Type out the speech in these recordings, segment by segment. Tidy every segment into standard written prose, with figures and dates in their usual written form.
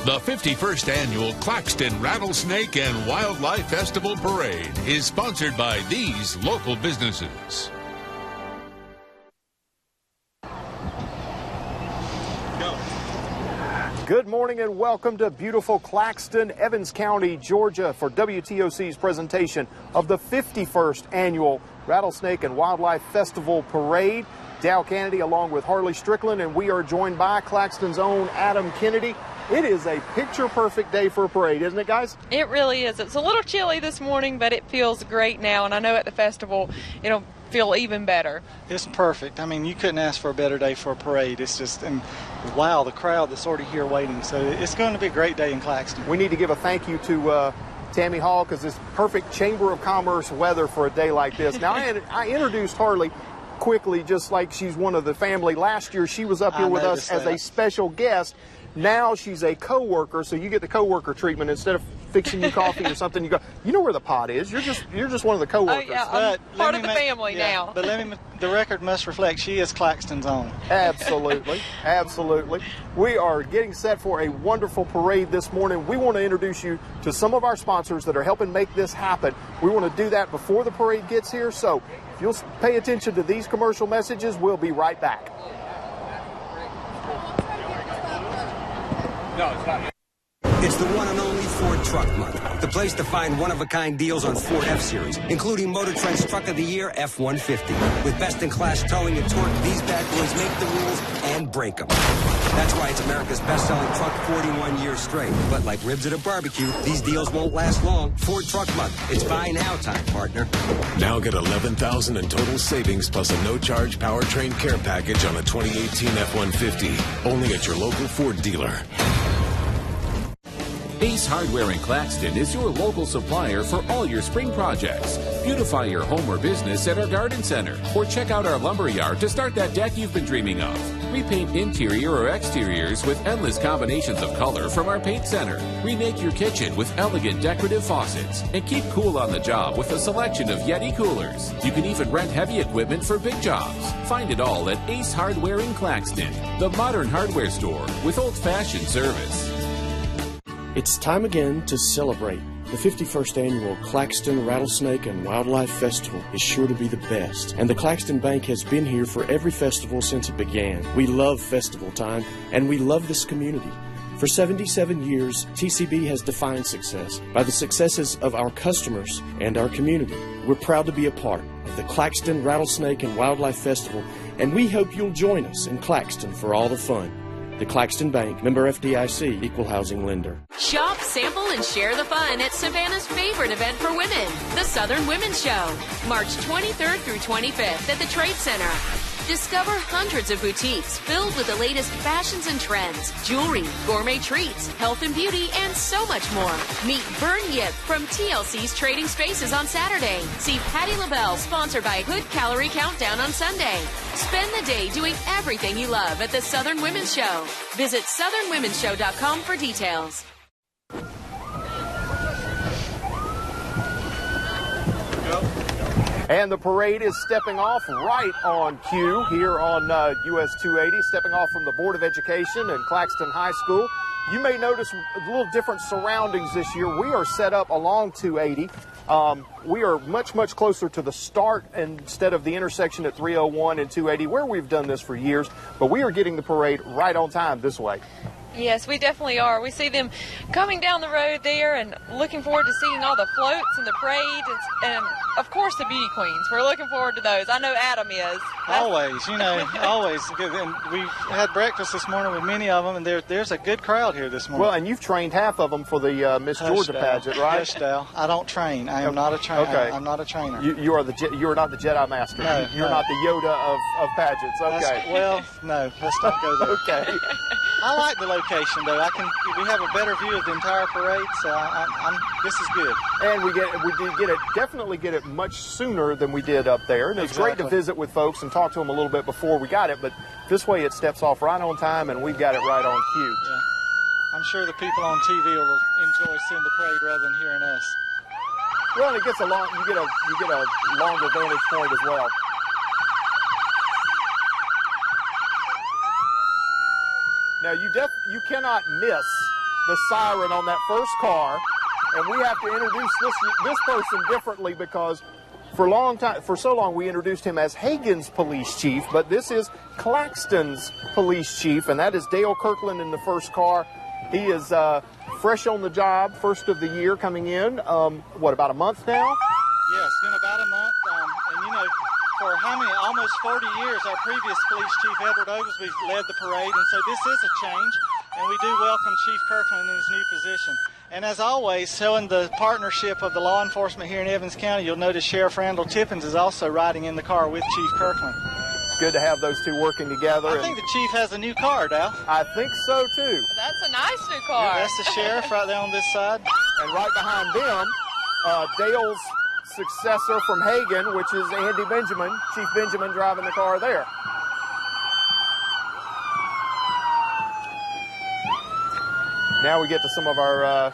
The 51st Annual Claxton Rattlesnake and Wildlife Festival Parade is sponsored by these local businesses. Good morning and welcome to beautiful Claxton, Evans County, Georgia for WTOC's presentation of the 51st Annual Rattlesnake and Wildlife Festival Parade. Dow Kennedy along with Harley Strickland, and we are joined by Claxton's own Adam Kennedy. It is a picture-perfect day for a parade, isn't it, guys? It really is. It's a little chilly this morning, but it feels great now, and I know at the festival it'll feel even better. It's perfect. I mean, you couldn't ask for a better day for a parade. It's just, and wow, the crowd that's already here waiting. So it's going to be a great day in Claxton. We need to give a thank you to Tammy Hall, because it's perfect Chamber of Commerce weather for a day like this. Now, I introduced Harley quickly, just like she's one of the family. Last year, she was up here with us as a special guest. Now she's a co-worker, so you get the co-worker treatment. Instead of fixing you coffee or something, you go, you know where the pot is. You're just one of the co-workers. Oh, yeah, I'm part of the family now. But the record must reflect she is Claxton's own. Absolutely, absolutely. We are getting set for a wonderful parade this morning. We want to introduce you to some of our sponsors that are helping make this happen. We want to do that before the parade gets here, so if you'll pay attention to these commercial messages, we'll be right back. No, it's not. It's the one and only Ford Truck Month, the place to find one-of-a-kind deals on Ford F-Series, including Motor Trend's Truck of the Year F-150. With best-in-class towing and torque, these bad boys make the rules and break them. That's why it's America's best-selling truck 41 years straight. But like ribs at a barbecue, these deals won't last long. Ford Truck Month. It's buy now time, partner. Now get $11,000 in total savings plus a no-charge powertrain care package on a 2018 F-150. Only at your local Ford dealer. Ace Hardware in Claxton is your local supplier for all your spring projects. Beautify your home or business at our garden center, or check out our lumber yard to start that deck you've been dreaming of. Repaint interior or exteriors with endless combinations of color from our paint center. Remake your kitchen with elegant decorative faucets, and keep cool on the job with a selection of Yeti coolers. You can even rent heavy equipment for big jobs. Find it all at Ace Hardware in Claxton, the modern hardware store with old-fashioned service. It's time again to celebrate. The 51st Annual Claxton Rattlesnake and Wildlife Festival is sure to be the best, and the Claxton Bank has been here for every festival since it began. We love festival time, and we love this community. For 77 years, TCB has defined success by the successes of our customers and our community. We're proud to be a part of the Claxton Rattlesnake and Wildlife Festival, and we hope you'll join us in Claxton for all the fun. The Claxton Bank, member FDIC, equal housing lender. Shop, sample, and share the fun at Savannah's favorite event for women, the Southern Women's Show, March 23rd through 25th at the Trade Center. Discover hundreds of boutiques filled with the latest fashions and trends, jewelry, gourmet treats, health and beauty, and so much more. Meet Vern Yip from TLC's Trading Spaces on Saturday. See Patti LaBelle, sponsored by Hood Calorie Countdown on Sunday. Spend the day doing everything you love at the Southern Women's Show. Visit southernwomenshow.com for details. And the parade is stepping off right on cue here on US 280, stepping off from the Board of Education and Claxton High School. You may notice a little different surroundings this year. We are set up along 280. We are much, much closer to the start instead of the intersection at 301 and 280, where we've done this for years. But we are getting the parade right on time this way. Yes, we definitely are. We see them coming down the road there and looking forward to seeing all the floats and the parade and of course, the beauty queens. We're looking forward to those. I know Adam is. Always, always. And we've had breakfast this morning with many of them, and there's a good crowd here this morning. Well, and you've trained half of them for the Miss Georgia pageant, right? Yes, Dal. I don't train. I am not a trainer. Okay. I'm not a trainer. You are not the Jedi Master. No, you're not the Yoda of pageants. Okay. No, let's not go there. Okay. I like the location, though. We have a better view of the entire parade, so this is good. And we definitely get it much sooner than we did up there. And it's great to visit with folks and talk to them a little bit before we got it, but this way it steps off right on time and we've got it right on cue. Yeah. I'm sure the people on TV will enjoy seeing the parade rather than hearing us. Well, and it gets you get a longer vantage point as well. Now you cannot miss the siren on that first car. And we have to introduce this person differently because for so long we introduced him as Hagen's police chief, but this is Claxton's police chief, and that is Dale Kirkland in the first car. He is fresh on the job, first of the year coming in. What, about a month now? Yeah, it's been about a month. And you know, for almost 40 years, our previous police chief, Edward Oglesby, led the parade, and so this is a change, and we do welcome Chief Kirkland in his new position. And as always, showing the partnership of the law enforcement here in Evans County, you'll notice Sheriff Randall Tippins is also riding in the car with Chief Kirkland. Good to have those two working together. I think the chief has a new car, Dal. I think so, too. That's a nice new car. Yeah, that's the sheriff right there on this side. And right behind them, Dale's successor from Hagen, which is Andy Benjamin, Chief Benjamin driving the car there. Now we get to some of our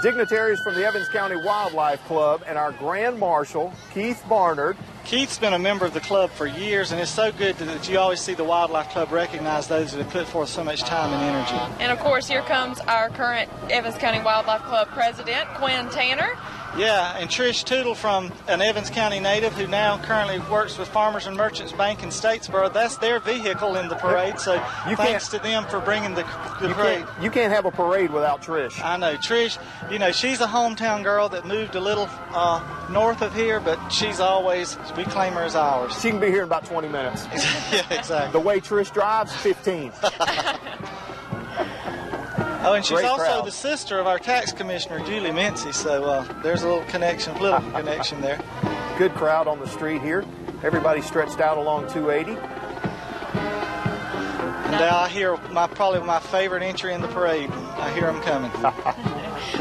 dignitaries from the Evans County Wildlife Club and our Grand Marshal, Keith Barnard. Keith's been a member of the club for years, and it's so good that you always see the Wildlife Club recognize those that have put forth so much time and energy. And, of course, here comes our current Evans County Wildlife Club president, Quinn Tanner. Yeah, and Trish Tootle, from an Evans County native who now currently works with Farmers and Merchants Bank in Statesboro. That's their vehicle in the parade, so thanks to them for bringing the parade. You can't have a parade without Trish. I know. Trish, you know, she's a hometown girl that moved a little north of here, but we claim her as ours. She can be here in about 20 minutes. Yeah, exactly. The way Trish drives, 15. Oh, and she's also the sister of our tax commissioner, Julie Mincy, so there's a little connection there. Good crowd on the street here. Everybody stretched out along 280. Now I hear probably my favorite entry in the parade. I hear them coming.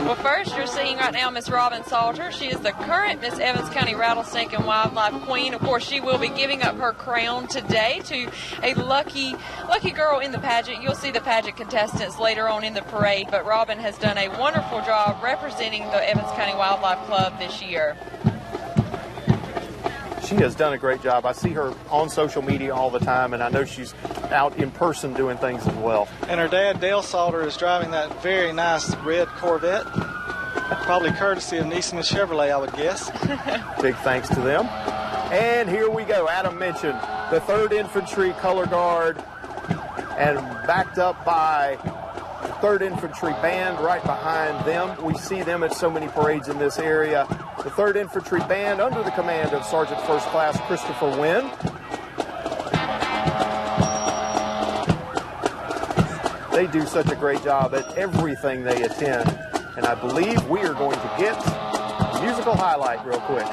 Well, first you're seeing right now Miss Robin Salter. She is the current Miss Evans County Rattlesnake and Wildlife Queen. Of course, she will be giving up her crown today to a lucky girl in the pageant. You'll see the pageant contestants later on in the parade, but Robin has done a wonderful job representing the Evans County Wildlife Club this year. She has done a great job. I see her on social media all the time, and I know she's out in person doing things as well. And her dad, Dale Salter, is driving that very nice red Corvette, probably courtesy of Neesman Chevrolet, I would guess. Big thanks to them. And here we go. Adam mentioned the 3rd Infantry Color Guard, and backed up by the 3rd Infantry Band right behind them. We see them at so many parades in this area. The 3rd Infantry Band under the command of Sergeant First Class Christopher Wynn. They do such a great job at everything they attend. And I believe we are going to get a musical highlight real quick.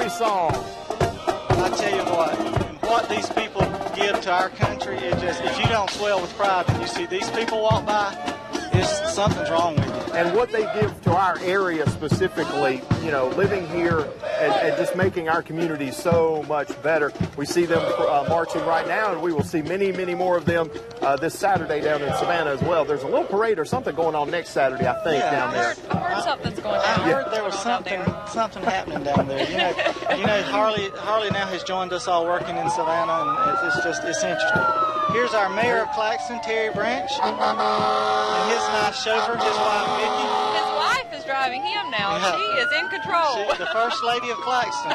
Song. I tell you what these people give to our country is just, if you don't swell with pride when you see these people walk by, something's wrong with you. And what they give to our area specifically, you know, living here and just making our community so much better. We see them marching right now, and we will see many, many more of them this Saturday down in Savannah as well. There's a little parade or something going on next Saturday, I think, down there. I heard something's going on. I heard there was something happening down there. You know, Harley now has joined us all working in Savannah, and it's interesting. Here's our mayor of Claxton, Terry Branch, and his nice chauffeur, his wife, Vicky. His wife is driving driving him now. Yeah. She is in control. She's the First Lady of Claxton.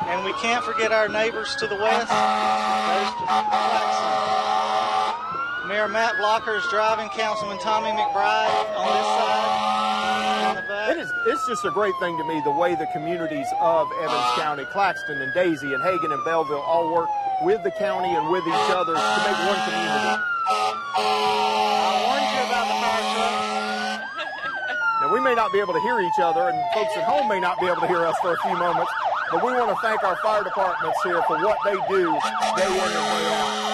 And we can't forget our neighbors to the west. There's Claxton. Mayor Matt Blocker is driving, Councilman Tommy McBride on this side. In the back. It's just a great thing to me, the way the communities of Evans County, Claxton and Daisy and Hagen and Belleville all work with the county and with each other to make one community. I warned you about the fire trucks. Now, we may not be able to hear each other, and folks at home may not be able to hear us for a few moments, but we want to thank our fire departments here for what they do day in and day out.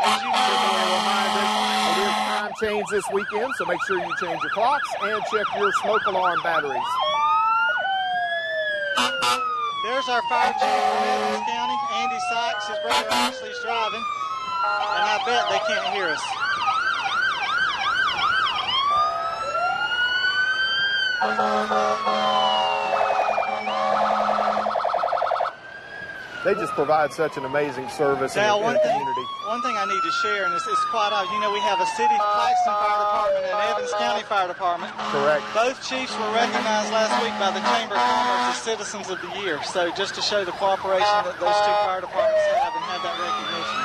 As you know, a reminder, it is time change this weekend, so make sure you change your clocks and check your smoke alarm batteries. There's our fire chief from Evans County, Andy Sykes. His brother Ashley's driving, and I bet they can't hear us. They just provide such an amazing service in the community. One thing I need to share, and it's quite obvious, you know, we have a city Claxton Fire Department and Evans County Fire Department. Correct. Both chiefs were recognized last week by the Chamber of Commerce as Citizens of the Year. So just to show the cooperation that those two fire departments have and have that recognition.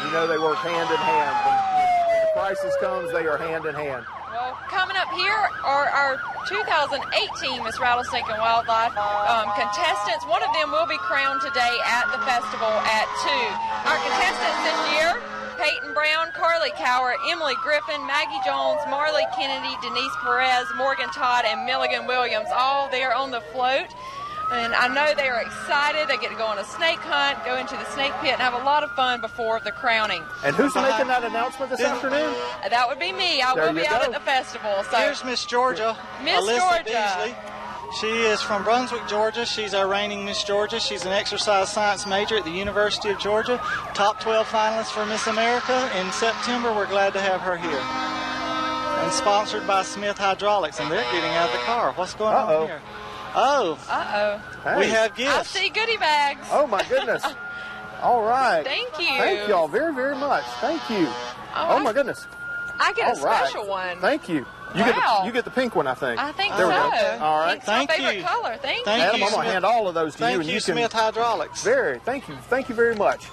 You know, they work hand in hand. When the crisis comes, they are hand in hand. Well, coming up here are our 2018 Miss Rattlesnake and Wildlife contestants. One of them will be crowned today at the festival at 2. Our contestants this year, Peyton Brown, Carly Cower, Emily Griffin, Maggie Jones, Marley Kennedy, Denise Perez, Morgan Todd, and Milligan Williams, all there on the float. And I know they are excited. They get to go on a snake hunt, go into the snake pit, and have a lot of fun before the crowning. And who's making that announcement this afternoon? That would be me. I will be out at the festival. So here's Miss Georgia, Miss Alyssa Georgia. Beasley. She is from Brunswick, Georgia. She's our reigning Miss Georgia. She's an exercise science major at the University of Georgia. Top 12 finalist for Miss America. In September, we're glad to have her here. And sponsored by Smith Hydraulics. And they're getting out of the car. What's going on here? Oh. Uh-oh. We have gifts. I see goodie bags. Oh, my goodness. All right. Thank you. Thank y'all very, very much. Thank you. Oh my goodness. I get a All right. special one. Thank you. You get the pink one, I think. I think there so. We go. All right. Pink's my favorite color. Thank you. Adam, I'm going to hand all of those to you. Thank And you, you can, Smith Hydraulics. Thank you. Thank you very much.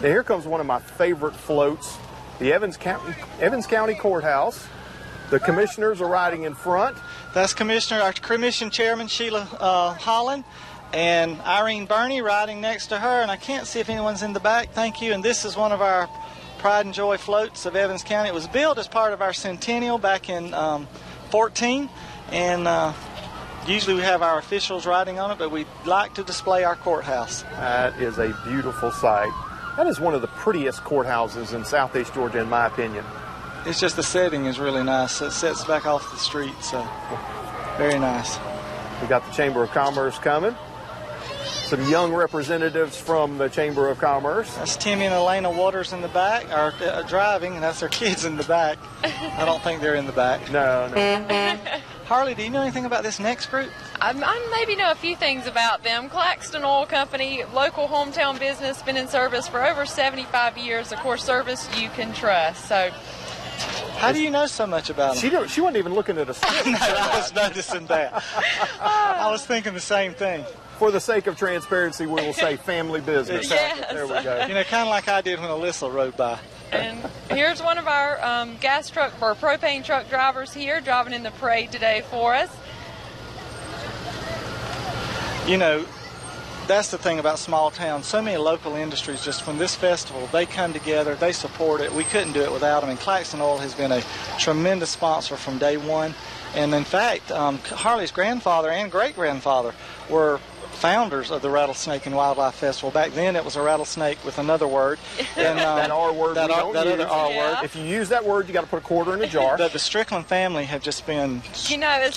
Now, here comes one of my favorite floats, the Evans County Courthouse. The commissioners are riding in front. That's our commission chairman, Sheila Holland, and Irene Burney riding next to her. And I can't see if anyone's in the back. Thank you. And this is one of our Pride and Joy floats of Evans County. It was built as part of our centennial back in 14. And usually we have our officials riding on it, but we like to display our courthouse. That is a beautiful sight. That is one of the prettiest courthouses in Southeast Georgia, in my opinion. It's just the setting is really nice. It sets back off the street, so very nice. We got the Chamber of Commerce coming. Some young representatives from the Chamber of Commerce. That's Timmy and Elena Waters in the back, are driving, and that's their kids in the back. I don't think they're in the back. No. Harley, do you know anything about this next group? I maybe know a few things about them. Claxton Oil Company, local hometown business, been in service for over 75 years. Of course, service you can trust. So. How do you know so much about them? She wasn't even looking at us. No, I was noticing that. I was thinking the same thing. For the sake of transparency, we will say family business. Yes. There we go. You know, kind of like I did when Alyssa rode by. And here's one of our gas truck or propane truck drivers here driving in the parade today for us. You know, that's the thing about small towns. So many local industries, just from this festival, they come together, they support it. We couldn't do it without them. And Claxton Oil has been a tremendous sponsor from day one. And in fact, Harley's grandfather and great-grandfather were founders of the Rattlesnake and Wildlife Festival. Back then, it was a rattlesnake with another word. And, that R word that other R word. If you use that word, you got to put a quarter in a jar. The Strickland family have just been it's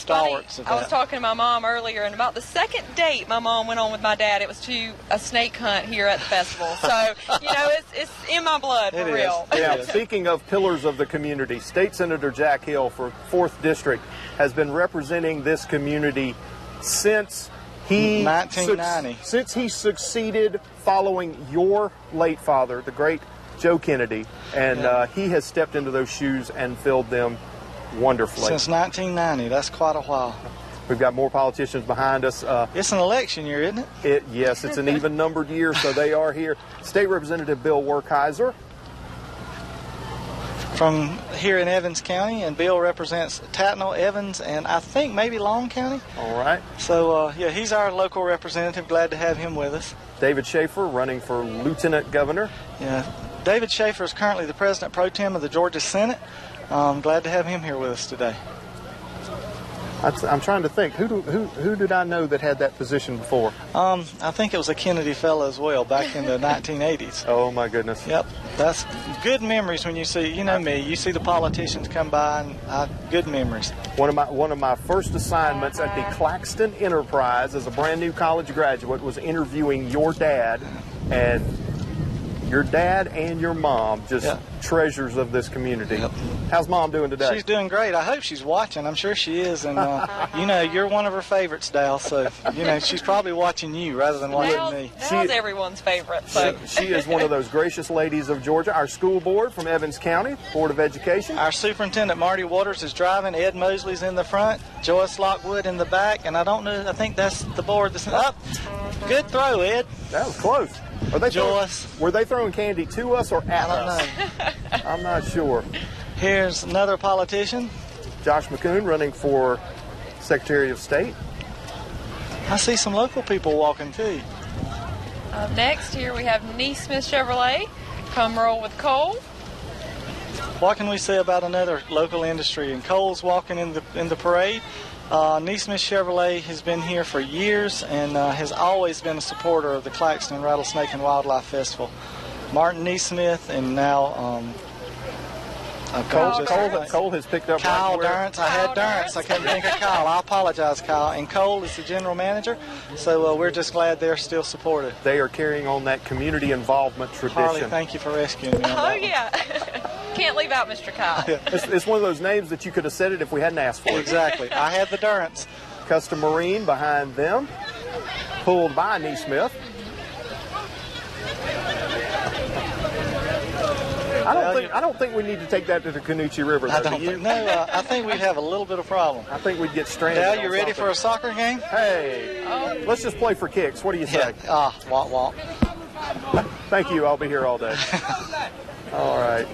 stalwarts funny. of that. I was talking to my mom earlier, and about the second date my mom went on with my dad, it was to a snake hunt here at the festival. So, it's in my blood, for real. Yeah, speaking of pillars of the community, State Senator Jack Hill for 4th District has been representing this community since 1990. Since he succeeded following your late father, the great Joe Kennedy, and he has stepped into those shoes and filled them wonderfully. Since 1990, that's quite a while. We've got more politicians behind us. It's an election year, isn't it? Yes, it's an even-numbered year, so they are here. State Representative Bill Werkheiser. From here in Evans County, and Bill represents Tatnall, Evans, and I think maybe Long County. All right. So, he's our local representative. Glad to have him with us. David Schaefer running for Lieutenant Governor. Yeah, David Schaefer is currently the President Pro Tem of the Georgia Senate. Glad to have him here with us today. I'm trying to think. Who did I know that had that position before? I think it was a Kennedy fellow as well back in the 1980s. Oh, my goodness. Yep. That's good memories when you see, you know me, you see the politicians come by, and good memories. One of my first assignments at the Claxton Enterprise as a brand new college graduate was interviewing your dad, and your dad and your mom, just treasures of this community. Yep. How's Mom doing today? She's doing great. I hope she's watching. I'm sure she is. And, you're one of her favorites, Dal. So, she's probably watching you rather than watching me. Dal's everyone's favorite. So. She is one of those gracious ladies of Georgia. Our school board from Evans County, Board of Education. Our superintendent, Marty Waters, is driving. Ed Mosley's in the front. Joyce Lockwood in the back. And I think that's the board that's up. Good throw, Ed. That was close. Were they throwing candy to us or at us? I don't know. I'm not sure. Here's another politician. Josh McCoon running for Secretary of State. I see some local people walking too. Next, here we have Neesmith Chevrolet. Come roll with coal. What can we say about another local industry? And Cole's walking in the parade. Neesmith Chevrolet has been here for years and has always been a supporter of the Claxton Rattlesnake and Wildlife Festival. Martin Neesmith and now Cole has picked up Kyle Durrance. I had Durrance. I couldn't think of Kyle. I apologize, Kyle. And Cole is the general manager, so we're just glad they're still supported. They are carrying on that community involvement tradition. Harley, thank you for rescuing me on that yeah. Can't leave out Mr. Kyle. It's one of those names that you could have said it if we hadn't asked for it. Exactly. I had the Durrance. Custom Marine behind them, pulled by Neesmith. I don't think we need to take that to the Canoochee River. I don't think. No, I think we'd have a little bit of problem. I think we'd get stranded. Dal, you ready for a soccer game? Hey, let's just play for kicks. What do you say? Wop. Thank you. I'll be here all day. All right.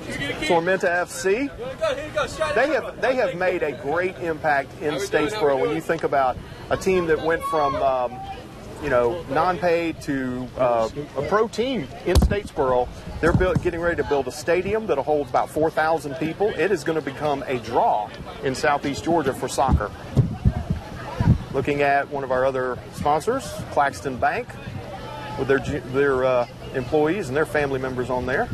Tormenta FC. They have made a great impact in Statesboro. When you think about a team that went from non-paid to a pro team in Statesboro, they're getting ready to build a stadium that'll hold about 4,000 people. It is going to become a draw in Southeast Georgia for soccer. Looking at one of our other sponsors, Claxton Bank, with their employees and their family members on there.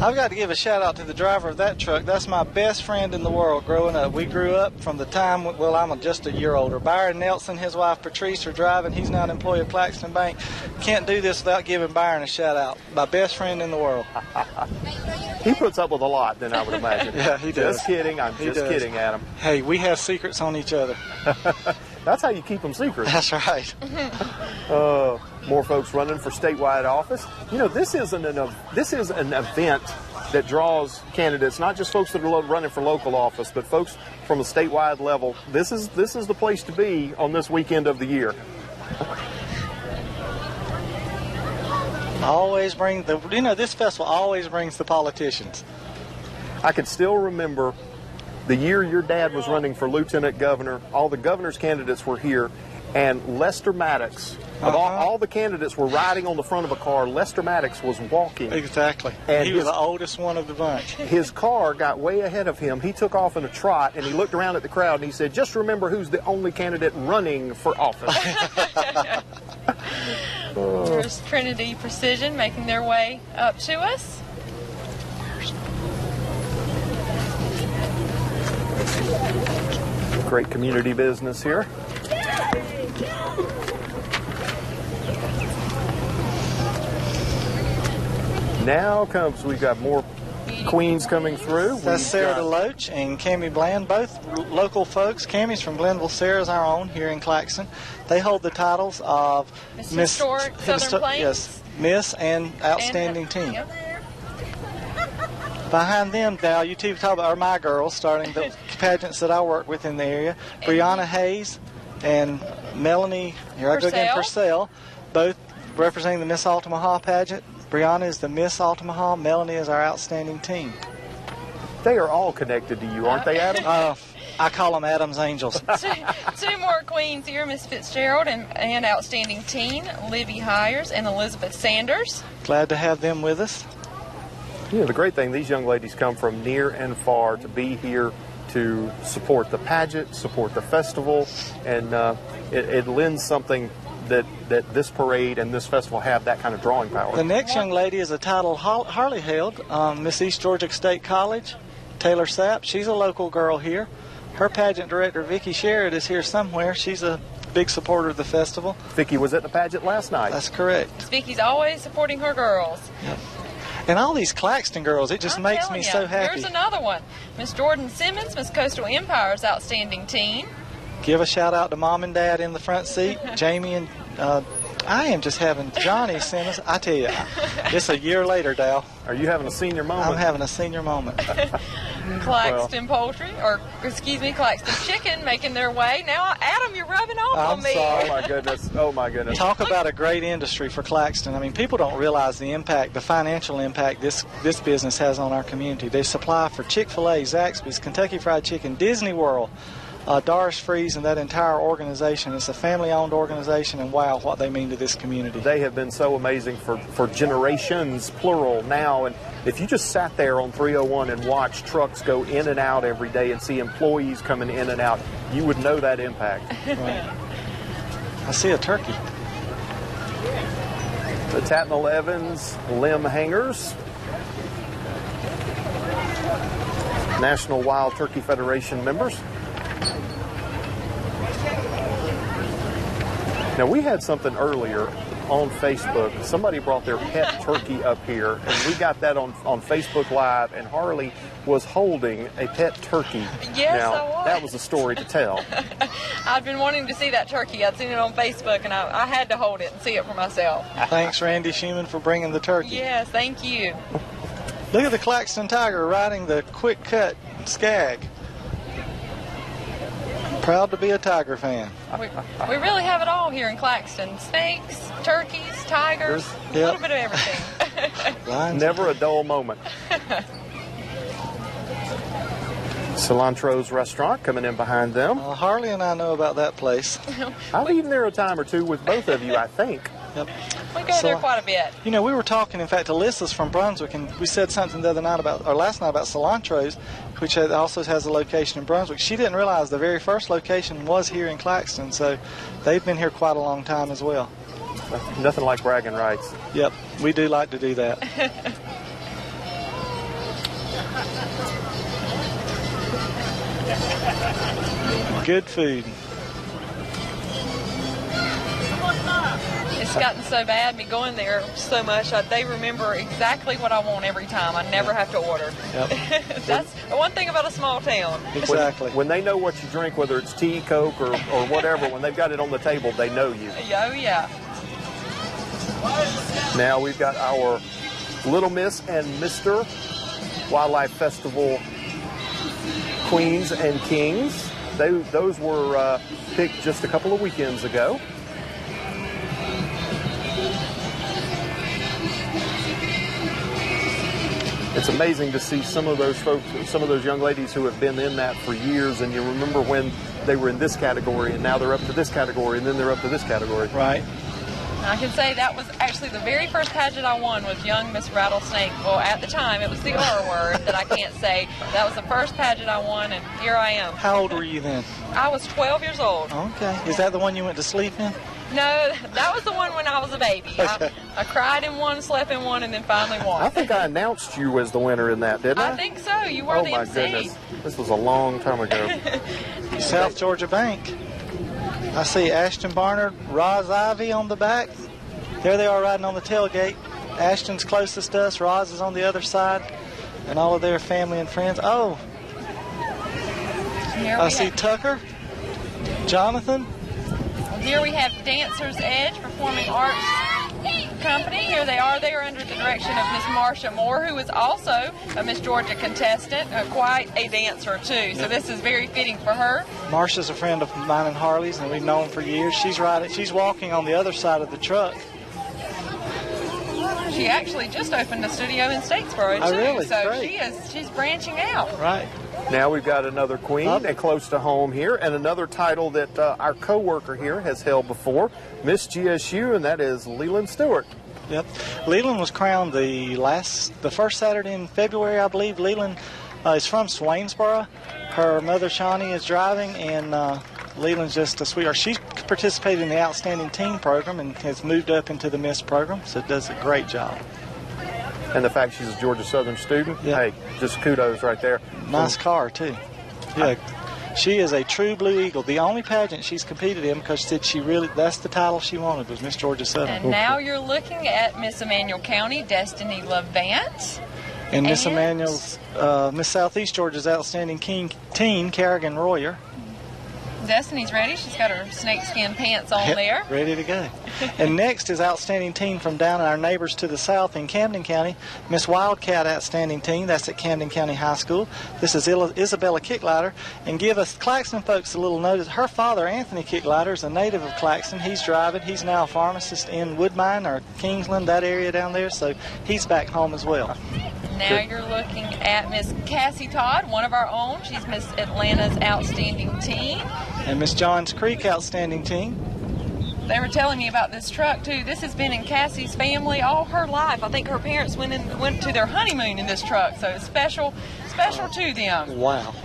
I've got to give a shout out to the driver of that truck. That's my best friend in the world growing up. We grew up from the time, I'm just a year older. Byron Nelson, his wife Patrice are driving. He's now an employee of Claxton Bank. Can't do this without giving Byron a shout out. My best friend in the world. He puts up with a lot, then I would imagine. Yeah, he does. Just kidding. I'm just kidding, Adam. Hey, we have secrets on each other. That's how you keep them secret. That's right. More folks running for statewide office. This is an event that draws candidates, not just folks that are running for local office, but folks from a statewide level. This is the place to be on this weekend of the year. This festival always brings the politicians. I can still remember the year your dad was running for lieutenant governor. All the governor's candidates were here, and Lester Maddox, all the candidates were riding on the front of a car. Lester Maddox was walking. Exactly. And he was the oldest one of the bunch. His car got way ahead of him. He took off in a trot, and he looked around at the crowd, and he said, "Just remember who's the only candidate running for office." There's Trinity Precision making their way up to us. Great community business here. Now we've got more queens coming through. That's Sarah DeLoach and Cammie Bland, both local folks. Cammie's from Glenville, Sarah's our own here in Claxton. They hold the titles of Miss Historic Southern Plains. Yes, Miss and Outstanding Teen. Yep. Behind them, Dal, you two talk about are my girls, starting the pageants that I work with in the area. Brianna Hayes and Melanie, here I go again, Purcell, both representing the Miss Altamaha pageant. Brianna is the Miss Altamaha, Melanie is our Outstanding Teen. They are all connected to you, aren't they, Adam? I call them Adam's Angels. Two more queens here, Miss Fitzgerald and Outstanding Teen, Livy Hires and Elizabeth Sanders. Glad to have them with us. You know, the great thing, these young ladies come from near and far to be here to support the pageant, support the festival, and it lends something that this parade and this festival have that kind of drawing power. The next young lady is a title Harley held, Miss East Georgia State College, Taylor Sapp. She's a local girl here. Her pageant director, Vicki Sherrod, is here somewhere. She's a big supporter of the festival. Vicki was at the pageant last night. That's correct. Vicki's always supporting her girls. Yep. And all these Claxton girls, it just makes me so happy. Here's another one. Miss Jordan Simmons, Miss Coastal Empire's Outstanding Teen. Give a shout out to Mom and Dad in the front seat, Jamie and I am just having Johnny Simmons. I tell you, it's a year later, Dal. Are you having a senior moment? I'm having a senior moment. Claxton Poultry, or excuse me, Claxton Chicken making their way. Now, Adam, you're rubbing off on me. Sorry. Oh, my goodness. Oh, my goodness. Talk about a great industry for Claxton. I mean, people don't realize the impact, the financial impact this business has on our community. They supply for Chick-fil-A, Zaxby's, Kentucky Fried Chicken, Disney World, Doris Freeze, and that entire organization. It's a family-owned organization, and wow, what they mean to this community. They have been so amazing for generations, plural, now. And if you just sat there on 301 and watched trucks go in and out every day and see employees coming in and out, you would know that impact. Right. I see a turkey. The Tatnall Evans limb hangers. National Wild Turkey Federation members. Now, we had something earlier on Facebook. Somebody brought their pet turkey up here, and we got that on Facebook Live, and Harley was holding a pet turkey. Yes, now, I was. That was a story to tell. I've been wanting to see that turkey. I'd seen it on Facebook, and I had to hold it and see it for myself. Thanks, Randy Schumann, for bringing the turkey. Yes, thank you. Look at the Claxton Tiger riding the quick cut skag. Proud to be a Tiger fan. We really have it all here in Claxton. Snakes, turkeys, tigers, a little bit of everything. Never a dull moment. Cilantro's Restaurant coming in behind them. Harley and I know about that place. I've eaten there a time or two with both of you, I think. Yep. We go there quite a bit. You know, we were talking, in fact, Alyssa's from Brunswick, and we said something the other night last night about Cilantro's, which also has a location in Brunswick. She didn't realize the very first location was here in Claxton, so they've been here quite a long time as well. Nothing like bragging rights. Yep, we do like to do that. Good food. It's gotten so bad, me going there so much, they remember exactly what I want every time. I never have to order. Yep. That's the one thing about a small town. Exactly. When they know what you drink, whether it's tea, Coke, or whatever, when they've got it on the table, they know you. Oh, yeah. Now we've got our Little Miss and Mr. Wildlife Festival Queens and Kings. Those were picked just a couple of weekends ago. It's amazing to see some of those folks, some of those young ladies who have been in that for years, and you remember when they were in this category, and now they're up to this category, and then they're up to this category. Right. I can say that was actually the very first pageant I won was Young Miss Rattlesnake. Well, at the time, it was the R word that I can't say. That was the first pageant I won, and here I am. How old were you then? I was 12 years old. Okay. Is that the one you went to sleep in? No, that was the one when I was a baby. Okay. I cried in one, slept in one, and then finally won. I think I announced you as the winner in that, didn't I? I think so. You were the MC. Oh, my goodness. This was a long time ago. South Georgia Bank. I see Ashton Barnard, Roz Ivy on the back. There they are riding on the tailgate. Ashton's closest to us. Roz is on the other side. and all of their family and friends. Oh, I see Tucker, Jonathan. Here we have Dancers Edge Performing Arts Company. Here they are. They are under the direction of Miss Marsha Moore, who is also a Miss Georgia contestant, quite a dancer too. So this is very fitting for her. Marsha's a friend of mine and Harley's, and we've known for years. She's walking on the other side of the truck. She actually just opened a studio in Statesboro too. Oh, really? So Great. she's branching out. Right. Now we've got another queen and close to home here, and another title that our co-worker here has held before, Miss GSU, and that is Leland Stewart. Yep. Leland was crowned the first Saturday in February, I believe. Leland is from Swainsboro. Her mother, Shawnee, is driving, and Leland's just a sweetheart. She participated in the Outstanding Teen program and has moved up into the Miss program, so does a great job. And the fact she's a Georgia Southern student, hey, just kudos right there. Nice car, too. Yeah, she is a true Blue Eagle. The only pageant she's competed in, because that's the title she wanted, was Miss Georgia Southern. And now you're looking at Miss Emmanuel County, Destiny Levant. And Miss Emmanuel's, Miss Southeast Georgia's Outstanding Teen, Carrigan Royer. Destiny's ready. She's got her snakeskin pants on there. Ready to go. And next is Outstanding Teen from down our neighbors to the south in Camden County, Miss Wildcat Outstanding Teen. That's at Camden County High School. This is Isabella Kicklighter. And give us Claxton folks a little notice. Her father, Anthony Kicklighter, is a native of Claxton. He's driving. He's now a pharmacist in Woodbine or Kingsland, that area down there. So he's back home as well. Now you're looking at Miss Cassie Todd, one of our own. She's Miss Atlanta's Outstanding Teen. And Miss Johns Creek Outstanding Teen. They were telling me about this truck too. This has been in Cassie's family all her life. I think her parents went to their honeymoon in this truck, so it's special to them. Wow.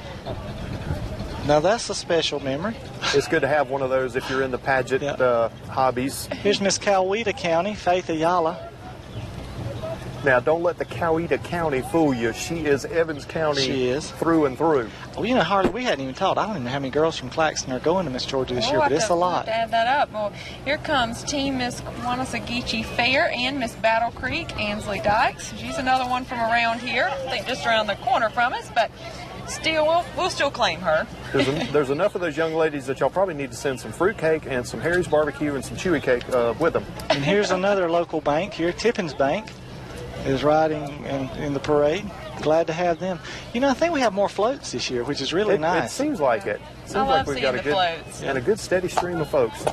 Now that's a special memory. It's good to have one of those if you're in the pageant hobbies. Here's Miss Coweta County, Faith Ayala. Now, don't let the Coweta County fool you. She is Evans County through and through. Well, you know, Harley, we hadn't even talked. I don't even know how many girls from Claxton are going to Miss Georgia this year, but it's a lot. Add that up. Well, here comes Team Miss Wanassageechee Fair and Miss Battle Creek, Ansley Dykes. She's another one from around here. I think just around the corner from us, but still, we'll still claim her. There's enough of those young ladies that y'all probably need to send some fruitcake and some Harry's barbecue and some chewy cake with them. And here's another local bank here, Tippins Bank is riding in the parade. Glad to have them. You know, I think we have more floats this year, which is really nice. It seems like it. I love seeing the floats. And a good steady stream of folks.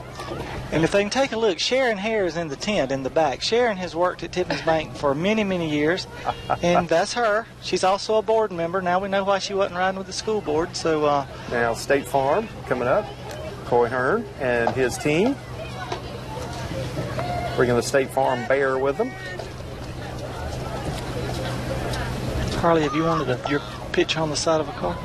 And if they can take a look, Sharon Hare is in the tent in the back. Sharon has worked at Tippins Bank for many, many years, and that's her. She's also a board member. Now we know why she wasn't riding with the school board. So now State Farm coming up. Coy Hearn and his team bringing the State Farm Bear with them. Harley, have you wanted your picture on the side of a car?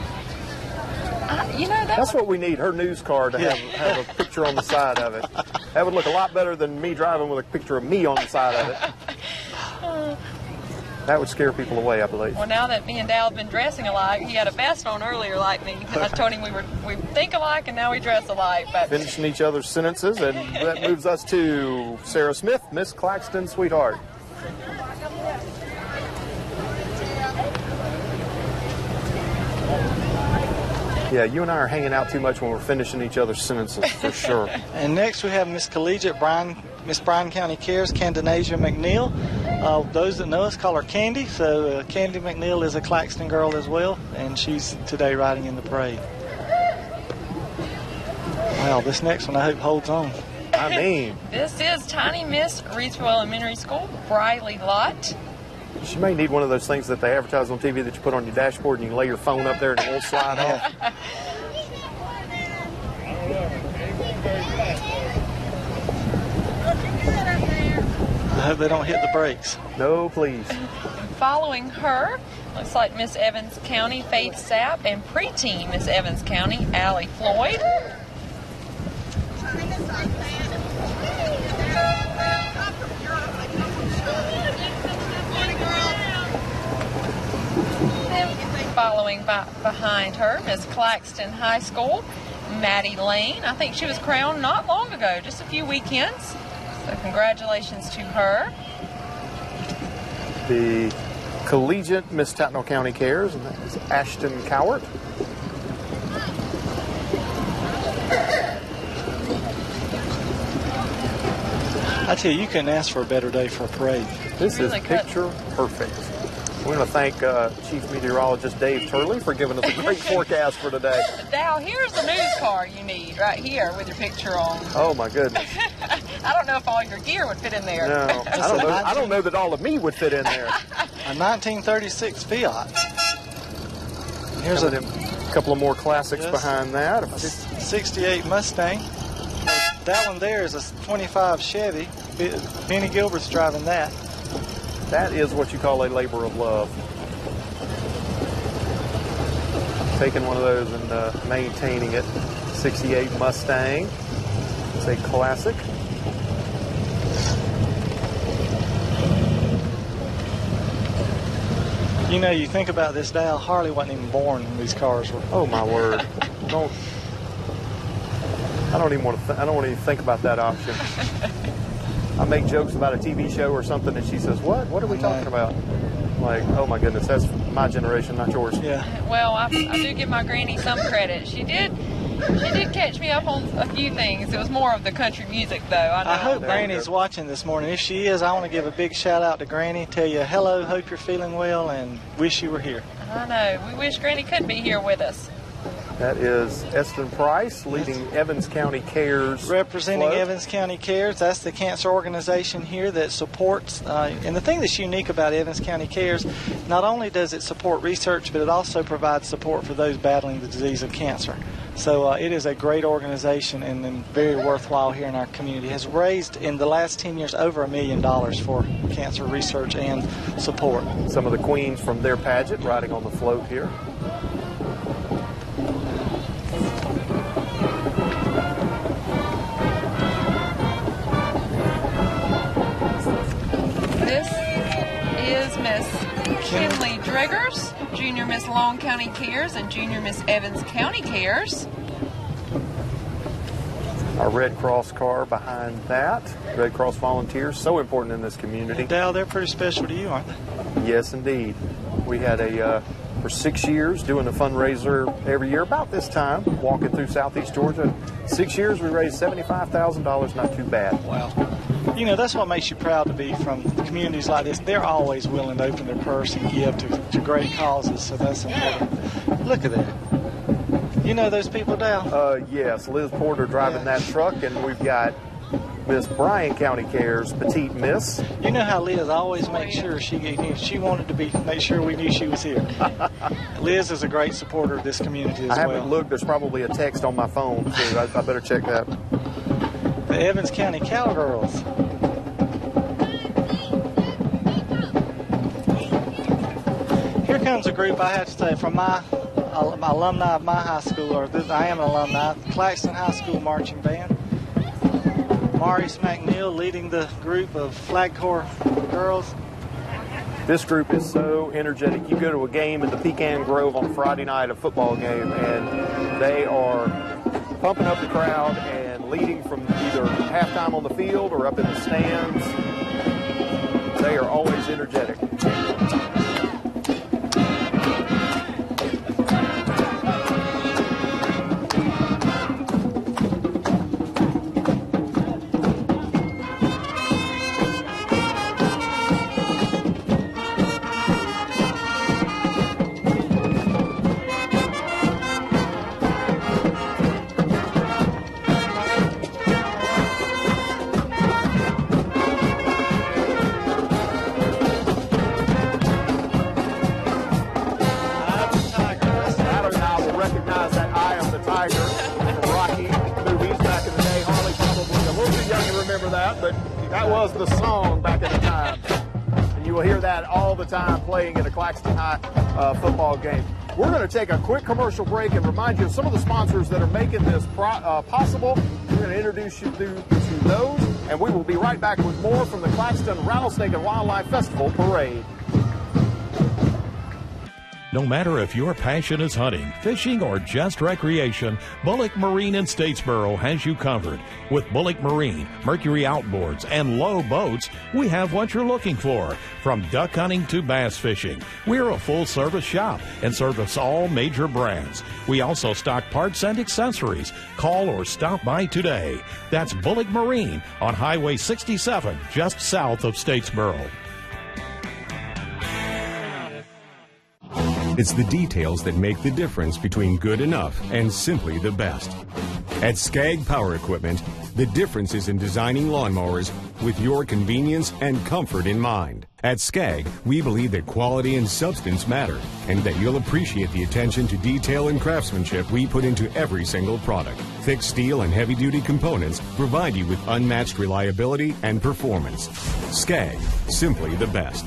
You know, that's what we need, her news car to have a picture on the side of it. That would look a lot better than me driving with a picture of me on the side of it. That would scare people away, I believe. Well, now that me and Dal have been dressing alike, he had a vest on earlier like me. I told him we think alike and now we dress alike. But finishing each other's sentences, and that moves us to Sarah Smith, Miss Claxton Sweetheart. Yeah, you and I are hanging out too much when we're finishing each other's sentences, for sure. And next we have Miss Collegiate Miss Bryan County Cares, Candanasia McNeil. Those that know us call her Candy, so Candy McNeil is a Claxton girl as well, and she's today riding in the parade. Wow, this next one I hope holds on. I mean. This is Tiny Miss Reedsville Elementary School, Briley Lott. She may need one of those things that they advertise on TV that you put on your dashboard and you can lay your phone up there and it won't slide off. I hope they don't hit the brakes. No, please. Following her, looks like Miss Evans County, Faith Sapp, and preteen Miss Evans County, Allie Floyd. Following behind her, Miss Claxton High School, Maddie Lane. I think she was crowned not long ago, just a few weekends. So congratulations to her. The Collegiate Miss Tattnall County Cares, and that is Ashton Cowart. I tell you, you couldn't ask for a better day for a parade. This is picture perfect. We're going to thank Chief Meteorologist Dave Turley for giving us a great forecast for today. Now, here's the news car you need right here with your picture on. Oh, my goodness. I don't know if all your gear would fit in there. No, I don't know that all of me would fit in there. A 1936 Fiat. Here's a couple of more classics behind that. A 68 Mustang. That one there is a 25 Chevy. Benny Gilbert's driving that. That is what you call a labor of love. Taking one of those and maintaining it. 68 Mustang. It's a classic. You know, you think about this, Dal, Harley wasn't even born when these cars were. Oh my word! I don't want to even think about that option. I make jokes about a TV show or something, and she says, "What? What are we talking about?" Like, oh my goodness, that's my generation, not yours. Yeah. Well, I do give my granny some credit. She did catch me up on a few things. It was more of the country music, though. I hope Granny's watching this morning. If she is, I want to give a big shout out to Granny, tell you hello, hope you're feeling well, and wish you were here. I know. We wish Granny could be here with us. That is Eston Price, leading Evans County Cares. Representing Evans County Cares. That's the cancer organization here that supports, and the thing that's unique about Evans County Cares, not only does it support research, but it also provides support for those battling the disease of cancer. So it is a great organization and very worthwhile here in our community. It has raised in the last 10 years over $1 million for cancer research and support. Some of the queens from their pageant riding on the float here. This is Miss Kinley Driggers, Junior Miss Long County Cares and Junior Miss Evans County Cares. Our Red Cross car behind that. Red Cross volunteers, so important in this community. And Dal, they're pretty special to you, aren't they? Yes, indeed. We had for 6 years doing a fundraiser every year about this time, walking through Southeast Georgia. 6 years, we raised $75,000, not too bad. Wow. You know, that's what makes you proud to be from communities like this. They're always willing to open their purse and give to great causes, so that's important. Look at that. You know those people, Dal? Yes, Liz Porter driving that truck, and we've got Miss Bryan County Cares, Petite Miss. You know how Liz always makes sure she wanted to make sure we knew she was here. Liz is a great supporter of this community as well. I haven't looked. There's probably a text on my phone, too. I better check that. The Evans County Cowgirls. Here comes a group, I have to say, from my alumni of my high school, or I am an alumni, Claxton High School Marching Band. Maurice McNeil leading the group of Flag Corps girls. This group is so energetic. You go to a game in the Pecan Grove on Friday night, a football game, and they are pumping up the crowd and leading from either halftime on the field or up in the stands. They are always energetic. That was the song back at the time. And you will hear that all the time playing at a Claxton High football game. We're going to take a quick commercial break and remind you of some of the sponsors that are making this possible. We're going to introduce you to those, and we will be right back with more from the Claxton Rattlesnake and Wildlife Festival Parade. No matter if your passion is hunting, fishing, or just recreation, Bullock Marine in Statesboro has you covered. With Bullock Marine, Mercury Outboards, and Low Boats, we have what you're looking for. From duck hunting to bass fishing, we're a full-service shop and service all major brands. We also stock parts and accessories. Call or stop by today. That's Bullock Marine on Highway 67, just south of Statesboro. It's the details that make the difference between good enough and simply the best. At Skag Power Equipment, the difference is in designing lawnmowers with your convenience and comfort in mind. At Skag, we believe that quality and substance matter, and that you'll appreciate the attention to detail and craftsmanship we put into every single product. Thick steel and heavy-duty components provide you with unmatched reliability and performance. Skag, simply the best.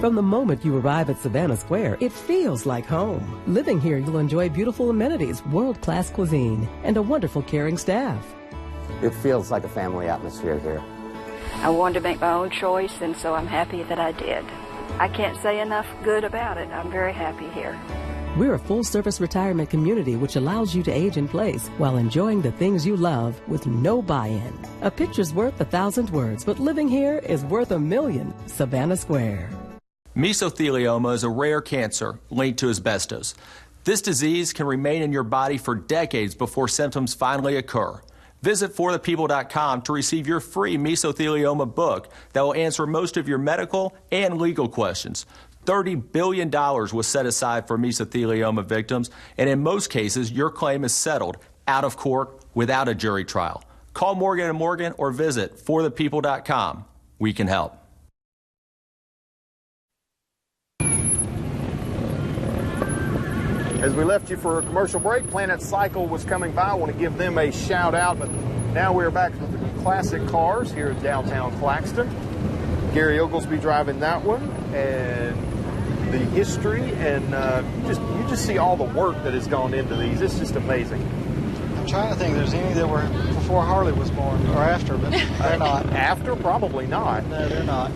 From the moment you arrive at Savannah Square, it feels like home. Living here, you'll enjoy beautiful amenities, world-class cuisine, and a wonderful caring staff. It feels like a family atmosphere here. I wanted to make my own choice, and so I'm happy that I did. I can't say enough good about it. I'm very happy here. We're a full-service retirement community which allows you to age in place while enjoying the things you love with no buy-in. A picture's worth 1,000 words, but living here is worth 1,000,000. Savannah Square. Mesothelioma is a rare cancer linked to asbestos. This disease can remain in your body for decades before symptoms finally occur. Visit forthepeople.com to receive your free mesothelioma book that will answer most of your medical and legal questions. $30 billion was set aside for mesothelioma victims, and in most cases, your claim is settled out of court without a jury trial. Call Morgan & Morgan or visit forthepeople.com. We can help. As we left you for a commercial break, Planet Cycle was coming by. I want to give them a shout out, but now we're back with the classic cars here in downtown Claxton. Gary Oglesby driving that one, and the history, and you just see all the work that has gone into these. It's just amazing. I'm trying to think if there's any that were before Harley was born, or after, but they're not. After? Probably not. No, they're not.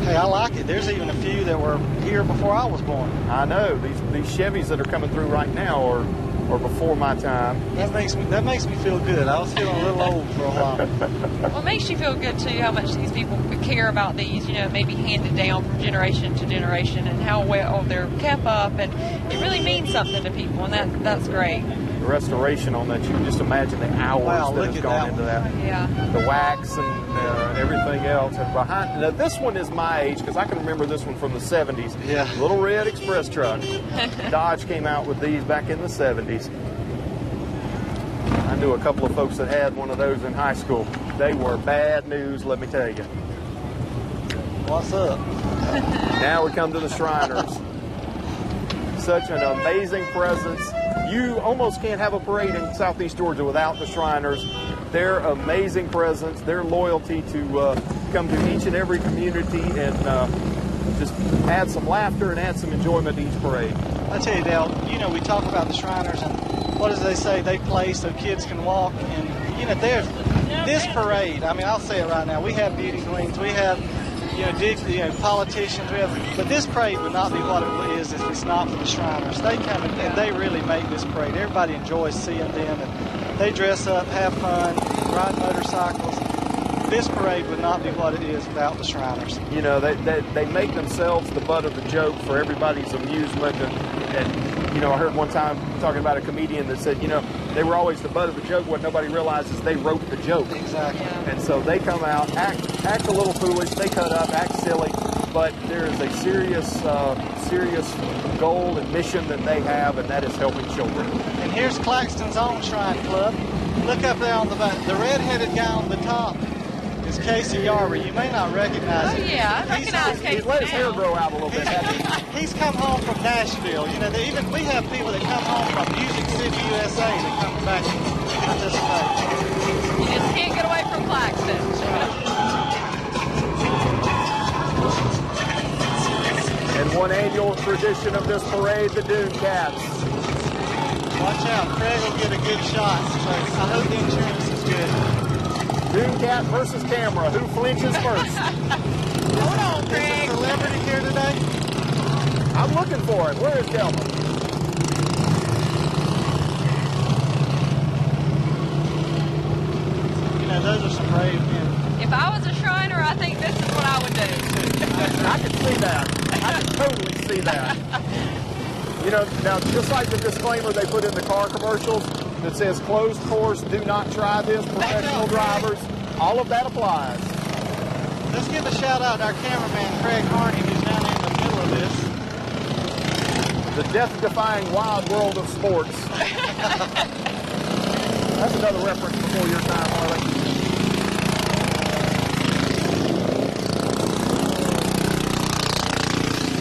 Hey, I like it. There's even a few that were here before I was born. I know. These Chevys that are coming through right now are before my time. That makes me feel good. I was feeling a little old for a while. Well, it makes you feel good, too, how much these people care about these, maybe handed down from generation to generation, and how well they're kept up, and it really means something to people, and that's great. The restoration on that, you can just imagine the hours that has gone into that. Yeah. The wax and everything else. And behind, now this one is my age, because I can remember this one from the 70s. Yeah. Little red express truck. Dodge came out with these back in the 70s. I knew a couple of folks that had one of those in high school. They were bad news, let me tell you. What's up? Now we come to the Shriners. Such an amazing presence. You almost can't have a parade in Southeast Georgia without the Shriners. Their amazing presence, their loyalty to come to each and every community and just add some laughter and add some enjoyment to each parade. I tell you, Dale, we talk about the Shriners, and what do they say? They play so kids can walk. And, there's this parade. I mean, I'll say it right now. We have beauty queens. We have politicians, but this parade would not be what it is if it's not for the Shriners. They come and they really make this parade. Everybody enjoys seeing them, and they dress up, have fun, ride motorcycles. This parade would not be what it is without the Shriners. They make themselves the butt of the joke for everybody's amusement, and I heard one time talking about a comedian that said, they were always the butt of the joke. What nobody realizes, they wrote the joke. Exactly. And so they come out, act a little foolish, they cut up, act silly, but there is a serious goal and mission that they have, and that is helping children. And here's Claxton's own Shrine Club. Look up there on the back. The red-headed guy on the top is Casey Yarber. You may not recognize him. Oh, yeah, I recognize Casey. He's let his hair grow out a little bit. He's come home from Nashville. We have people that come home from Music City, USA that come back and participate. You just can't get away from Claxton. And one annual tradition of this parade, the Dune Cats. Watch out, Craig will get a good shot. So I hope the insurance is good. Dooncat versus camera. Who flinches first? Hold on, Craig. Is a celebrity here today? I'm looking for it. Where is Delma? You know, those are some brave men. If I was a Shriner, I think this is what I would do. I can see that. I can totally see that. You know, now, just like the disclaimer they put in the car commercials that says closed course, do not try this, professional drivers, all of that applies. Let's give a shout out to our cameraman, Craig Harney, who's down in the middle of this. The death-defying wild world of sports. That's another reference before your time, Harley.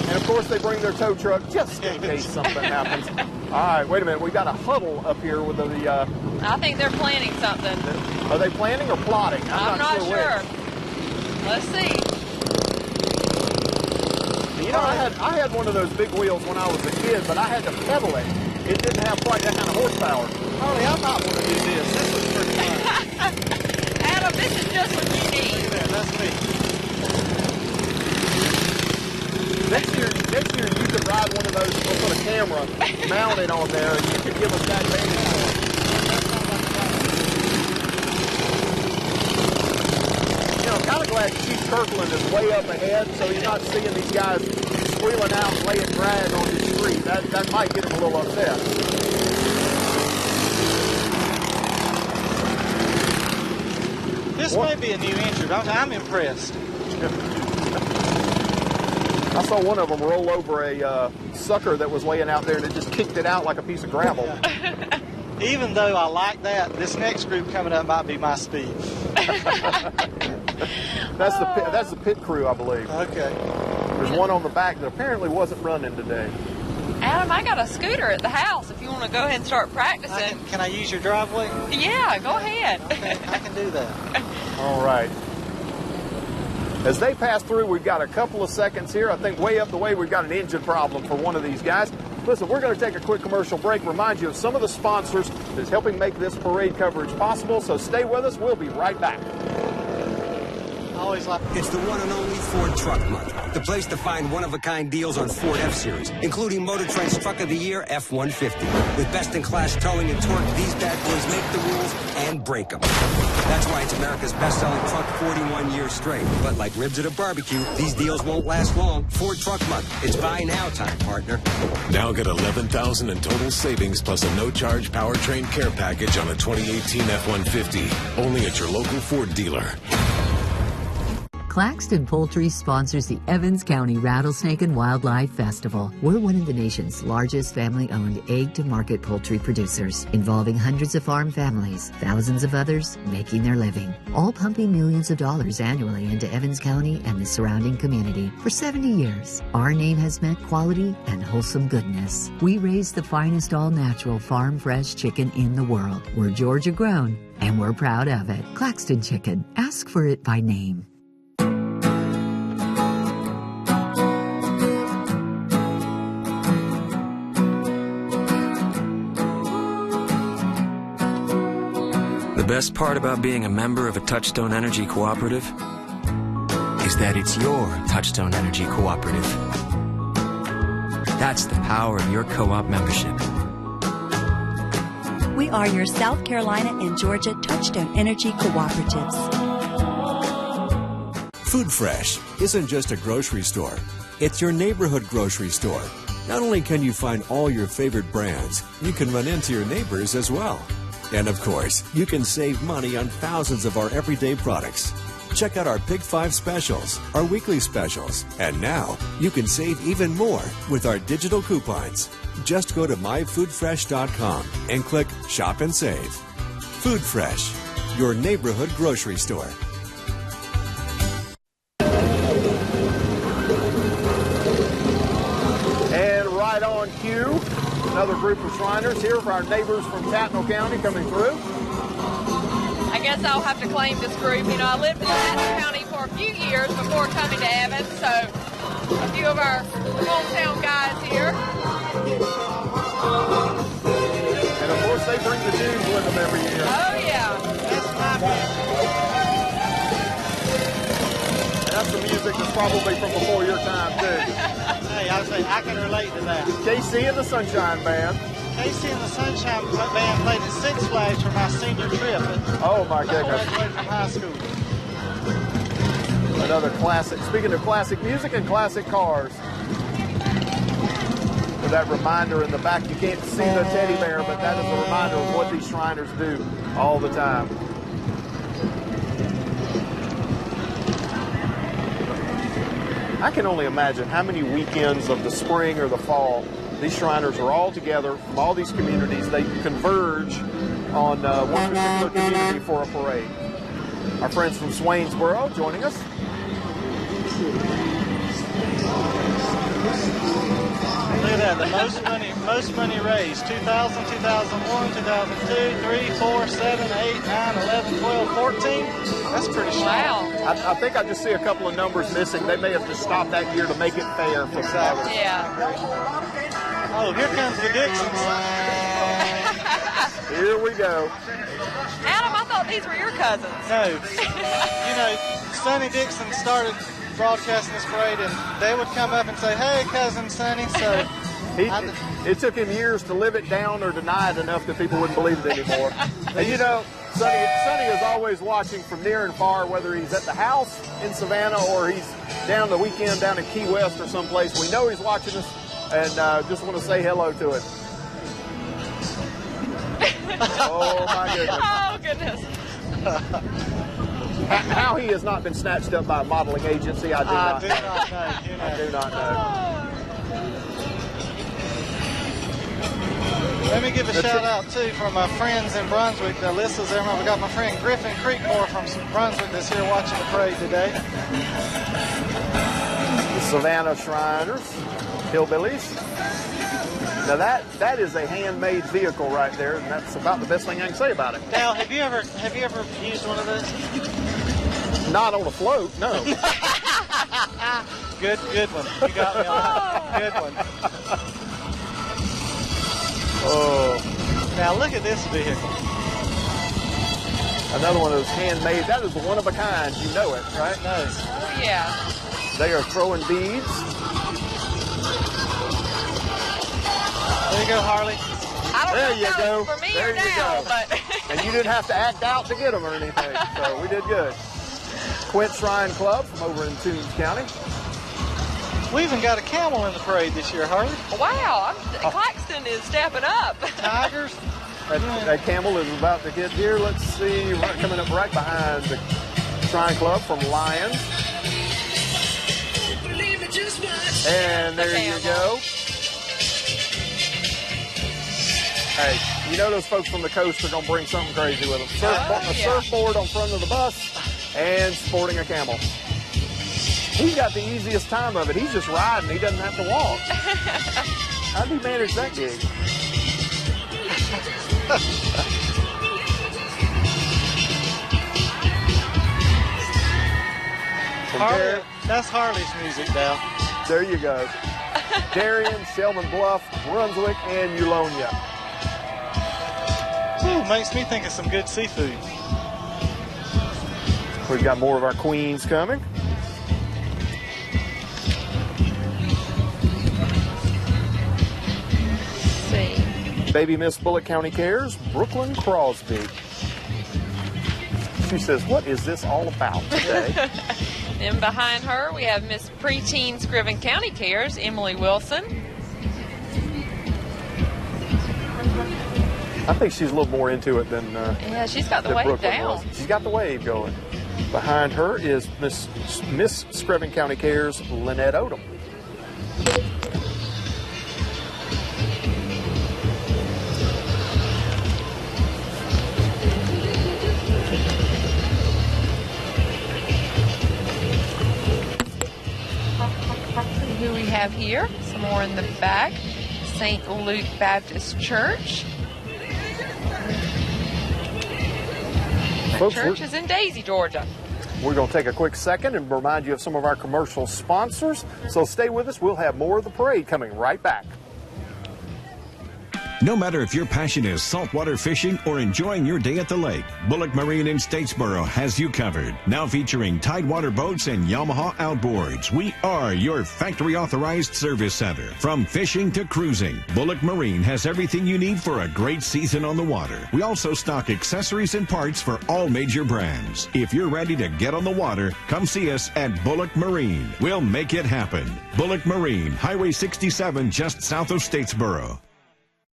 And of course, they bring their tow truck just in case something happens. All right, wait a minute. We got a huddle up here with the. I think they're planning something. Are they planning or plotting? I'm not sure. Let's see. You know, I had one of those big wheels when I was a kid, but I had to pedal it. It didn't have quite that kind of horsepower. Harley, I might want to do this. This was pretty fun. Adam, this is just what you need. Yeah, that's me. Next year you could ride one of those. We'll put a camera mounted on there, and you could give us that vantage point. You know, I'm kind of glad Chief Kirkland is way up ahead, so he's not seeing these guys squealing out and laying drag on the street. That might get him a little upset. This may be a new entry. I'm impressed. I saw one of them roll over a sucker that was laying out there, and it just kicked it out like a piece of gravel. Even though I like that, this next group coming up might be my speed. That's the pit crew, I believe. Okay. There's one on the back that apparently wasn't running today. Adam, I got a scooter at the house if you want to go ahead and start practicing. Can I use your driveway? Yeah, go ahead. Okay, I can do that. All right. As they pass through, we've got a couple of seconds here. I think way up the way we've got an engine problem for one of these guys. Listen, we're going to take a quick commercial break. Remind you of some of the sponsors that's helping make this parade coverage possible. So stay with us. We'll be right back. It's the one and only Ford Truck Month. The place to find one-of-a-kind deals on Ford F-Series, including Motor Trend's Truck of the Year F-150. With best-in-class towing and torque, these bad boys make the rules and break them. That's why it's America's best-selling truck 41 years straight. But like ribs at a barbecue, these deals won't last long. Ford Truck Month. It's buy now time, partner. Now get $11,000 in total savings plus a no-charge powertrain care package on a 2018 F-150. Only at your local Ford dealer. Claxton Poultry sponsors the Evans County Rattlesnake and Wildlife Festival. We're one of the nation's largest family-owned egg-to-market poultry producers, involving hundreds of farm families, thousands of others making their living, all pumping millions of dollars annually into Evans County and the surrounding community. For 70 years, our name has meant quality and wholesome goodness. We raise the finest all-natural farm-fresh chicken in the world. We're Georgia-grown, and we're proud of it. Claxton Chicken. Ask for it by name. The best part about being a member of a Touchstone Energy Cooperative is that it's your Touchstone Energy Cooperative. That's the power of your co-op membership. We are your South Carolina and Georgia Touchstone Energy Cooperatives. Food Fresh isn't just a grocery store. It's your neighborhood grocery store. Not only can you find all your favorite brands, you can run into your neighbors as well. And of course, you can save money on thousands of our everyday products. Check out our Pick 5 specials, our weekly specials, and now you can save even more with our digital coupons. Just go to myfoodfresh.com and click Shop and Save. Food Fresh, your neighborhood grocery store. And right on cue, another group of Shriners here for our neighbors from Tattnall County coming through. I guess I'll have to claim this group. You know, I lived in Tattnall County for a few years before coming to Evans, so a few of our hometown guys here. And of course, they bring the dudes with them every year. Oh, yeah. That's my family. some music that's probably from before your time, too. Hey, I can relate to that. KC and the Sunshine Band. KC and the Sunshine Band played at Six Flags for my senior trip. Oh, my goodness. Away from high school. Another classic. Speaking of classic music and classic cars. With that reminder in the back, you can't see the teddy bear, but that is a reminder of what these Shriners do all the time. I can only imagine how many weekends of the spring or the fall these Shriners are all together from all these communities. They converge on one particular community for a parade. Our friends from Swainsboro joining us. Look at that, the most money raised. 2000, 2001, 2002, 3, 4, 7, 8, 9, 11, 12, 14. That's pretty strong. Wow. I think I just see a couple of numbers missing. They may have just stopped that year to make it fair for others. Yeah. Oh, here comes the Dixons. Here we go. Adam, I thought these were your cousins. No. You know, Sonny Dixon started broadcasting this parade, and they would come up and say, "Hey, cousin Sonny." So it took him years to live it down or deny it enough that people wouldn't believe it anymore. And you know, Sonny is always watching from near and far, whether he's at the house in Savannah or he's down the weekend down in Key West or someplace. We know he's watching us, and just want to say hello to it. Oh my goodness! Oh goodness! How he has not been snatched up by a modeling agency, I do not know. I do not know. Let me give a shout out too for my friends in Brunswick. Alyssa's there. We got my friend Griffin Creekmore from Brunswick that's here watching the parade today. The Savannah Shriners, Hillbillies. Now that is a handmade vehicle right there, and that's about the best thing I can say about it. Now, have you ever used one of those? Not on a float, no. Good one. You got me on that. Good one. Oh. Now look at this vehicle. Another one of those handmade. That is one of a kind. You know it, right? Nice. Oh yeah. They are throwing beads. There you go, Harley. I don't there know you if go. For me there or you now, go. But and you didn't have to act out to get them or anything, so we did good. Quint Shrine Club from over in Toombs County. We even got a camel in the parade this year, Harley. Wow, Claxton is stepping up. Tigers. That camel is about to get here. Let's see, coming up right behind the Shrine Club from Lions. And there you go. Hey, you know those folks from the coast are going to bring something crazy with them. Surfboard on front of the bus and sporting a camel. He's got the easiest time of it. He's just riding. He doesn't have to walk. How did he manage that gig? Harley, that's Harley's music now. There you go. Darien, Shelman Bluff, Brunswick, and Eulonia. Ooh, makes me think of some good seafood. We've got more of our queens coming. Baby Miss Bullitt County Cares, Brooklyn Crosby. She says, what is this all about today? And behind her, we have Miss Preteen Scriven County Cares, Emily Wilson. I think she's a little more into it than yeah, she's got the wave Brooklyn down. Was. She's got the wave going. Behind her is Miss Scriven County Cares, Lynette Odom. Who we have here, some more in the back, St. Luke Baptist Church. The church is in Daisy, Georgia. We're going to take a quick second and remind you of some of our commercial sponsors. So stay with us. We'll have more of the parade coming right back. No matter if your passion is saltwater fishing or enjoying your day at the lake, Bullock Marine in Statesboro has you covered. Now featuring Tidewater boats and Yamaha outboards, we are your factory-authorized service center. From fishing to cruising, Bullock Marine has everything you need for a great season on the water. We also stock accessories and parts for all major brands. If you're ready to get on the water, come see us at Bullock Marine. We'll make it happen. Bullock Marine, Highway 67, just south of Statesboro.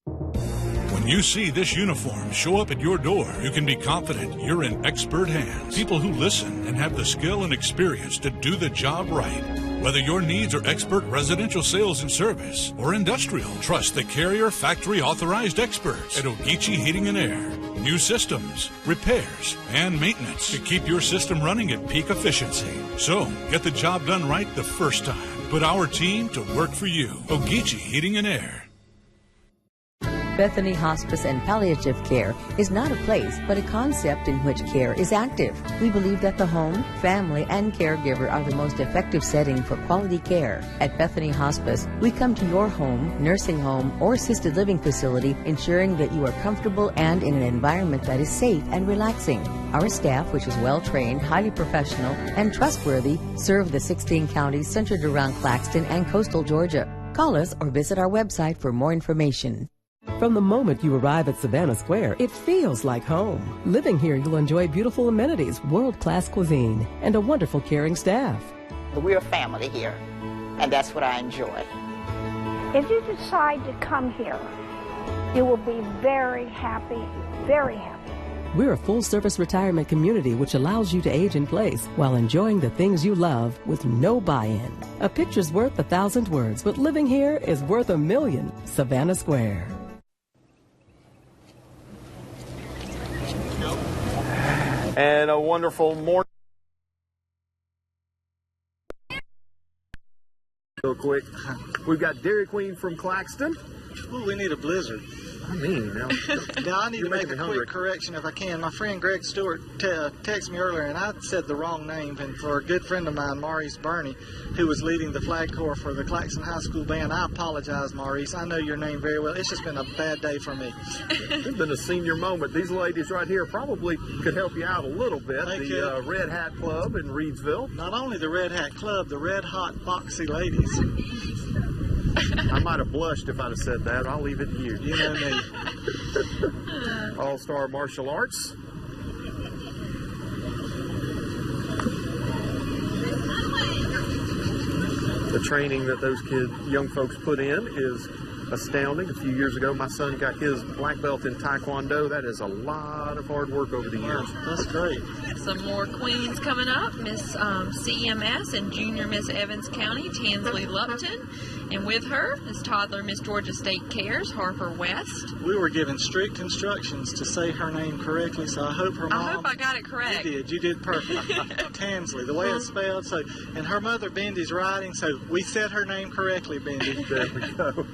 When you see this uniform show up at your door, you can be confident you're in expert hands. People who listen and have the skill and experience to do the job right. Whether your needs are expert residential sales and service or industrial, trust the Carrier factory authorized experts at Ogeechee Heating and Air. New systems, repairs, and maintenance to keep your system running at peak efficiency. So, get the job done right the first time. Put our team to work for you. Ogeechee Heating and Air. Bethany Hospice and Palliative Care is not a place, but a concept in which care is active. We believe that the home, family, and caregiver are the most effective setting for quality care. At Bethany Hospice, we come to your home, nursing home, or assisted living facility, ensuring that you are comfortable and in an environment that is safe and relaxing. Our staff, which is well-trained, highly professional, and trustworthy, serve the 16 counties centered around Claxton and coastal Georgia. Call us or visit our website for more information. From the moment you arrive at Savannah Square, it feels like home. Living here, you'll enjoy beautiful amenities, world-class cuisine, and a wonderful caring staff. We're a family here, and that's what I enjoy. If you decide to come here, you will be very happy, very happy. We're a full-service retirement community which allows you to age in place while enjoying the things you love with no buy-in. A picture's worth 1,000 words, but living here is worth 1,000,000. Savannah Square. And a wonderful morning. Real quick, we've got Dairy Queen from Claxton. Ooh, we need a blizzard. I mean, now I need to make a quick correction if I can. My friend Greg Stewart texted me earlier, and I said the wrong name. And for a good friend of mine, Maurice Burney, who was leading the flag corps for the Claxton High School band, I apologize, Maurice. I know your name very well. It's just been a bad day for me. It's been a senior moment. These ladies right here probably could help you out a little bit. The Red Hat Club in Reedsville. Not only the Red Hat Club, the Red Hot Boxy Ladies. I might have blushed if I'd have said that. I'll leave it to you. You know me. All-Star Martial Arts. The training that those young folks put in is astounding. A few years ago, my son got his black belt in Taekwondo. That is a lot of hard work over the years. That's great. Some more queens coming up. Miss CMS and Junior Miss Evans County, Tansley Lupton. And with her is toddler Miss Georgia State Cares, Harper West. We were given strict instructions to say her name correctly, so I hope her mom... I hope I got it correct. You did perfect. Tansley, the way it's spelled. So, and her mother, Bendy's writing, so we said her name correctly, Bendy. There we go.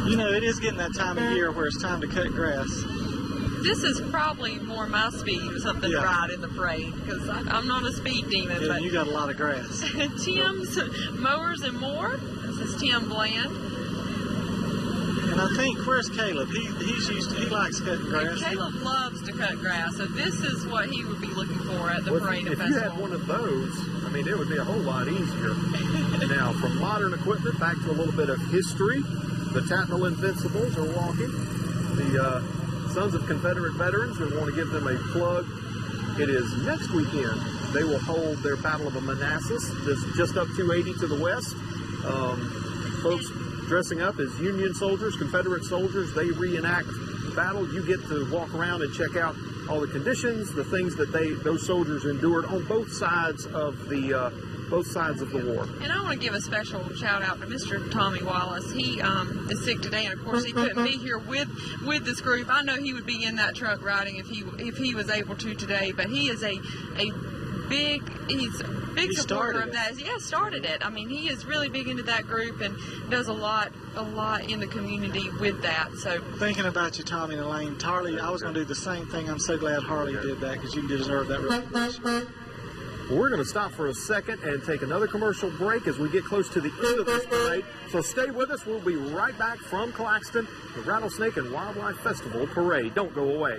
You know, it is getting that time of year where it's time to cut grass. This is probably more my speed or something to ride in the parade, because I'm not a speed demon. Yeah, but you got a lot of grass. Tim's Mowers and More. This is Tim Bland. And I think, where's Caleb? He likes cutting grass. Caleb loves to cut grass, so this is what he would be looking for at the parade and festival. If you had one of those, I mean, it would be a whole lot easier. Now, from modern equipment back to a little bit of history, the Tatnall Invincibles are walking. The Sons of Confederate Veterans, we want to give them a plug. It is next weekend. They will hold their Battle of Manassas. That's just up 280 to the west. Folks dressing up as Union soldiers, Confederate soldiers, they reenact the battle. You get to walk around and check out all the conditions, the things that those soldiers endured on both sides of the war. And I want to give a special shout out to Mr. Tommy Wallace. He is sick today, and of course he couldn't be here with this group. I know he would be in that truck riding if he was able to today. But he is a big supporter of that. Yeah, started it. I mean, he is really big into that group and does a lot in the community with that. So thinking about you, Tommy and Elaine, Harley, I was going to do the same thing. I'm so glad Harley did that, because you deserve that recognition. We're going to stop for a second and take another commercial break as we get close to the end of this parade. So stay with us. We'll be right back from Claxton, the Rattlesnake and Wildlife Festival Parade. Don't go away.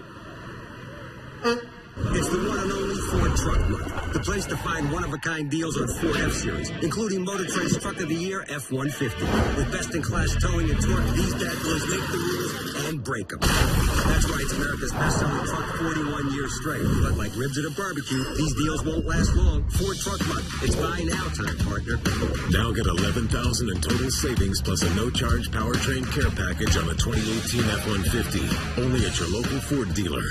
It's the one and only Ford Truck Month, the place to find one-of-a-kind deals on Ford F-Series, including Motor Trend's Truck of the Year F-150. With best-in-class towing and torque, these bad boys make the rules and break them. That's why it's America's best-selling truck 41 years straight. But like ribs at a barbecue, these deals won't last long. Ford Truck Month. It's buy now time, partner. Now get $11,000 in total savings plus a no-charge powertrain care package on the 2018 F-150. Only at your local Ford dealer.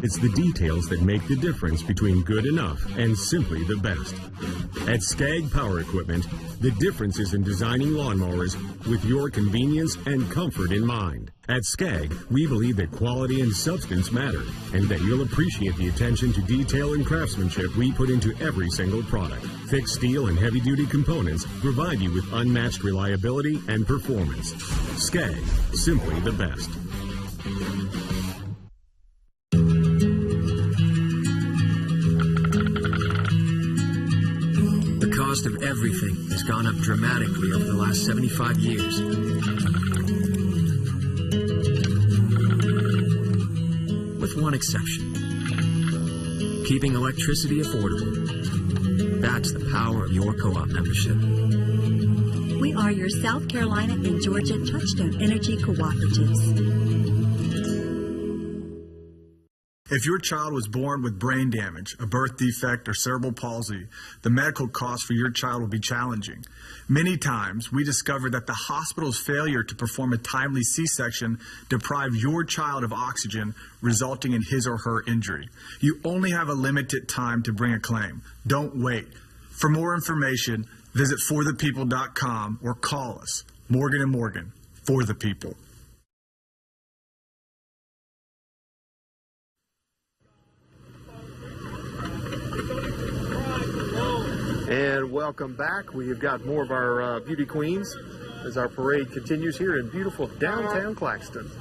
It's the details that make the difference between good enough and simply the best. At Skag Power Equipment, the difference is in designing lawnmowers with your convenience and comfort in mind. At Skag, we believe that quality and substance matter, and that you'll appreciate the attention to detail and craftsmanship we put into every single product. Thick steel and heavy-duty components provide you with unmatched reliability and performance. Skag, simply the best. The cost of everything has gone up dramatically over the last 75 years. With one exception. Keeping electricity affordable. That's the power of your co-op membership. We are your South Carolina and Georgia Touchstone Energy Cooperatives. If your child was born with brain damage, a birth defect, or cerebral palsy, the medical costs for your child will be challenging. Many times, we discover that the hospital's failure to perform a timely C-section deprived your child of oxygen, resulting in his or her injury. You only have a limited time to bring a claim. Don't wait. For more information, visit forthepeople.com or call us. Morgan & Morgan, for the people. And welcome back. We've got more of our beauty queens as our parade continues here in beautiful downtown Claxton.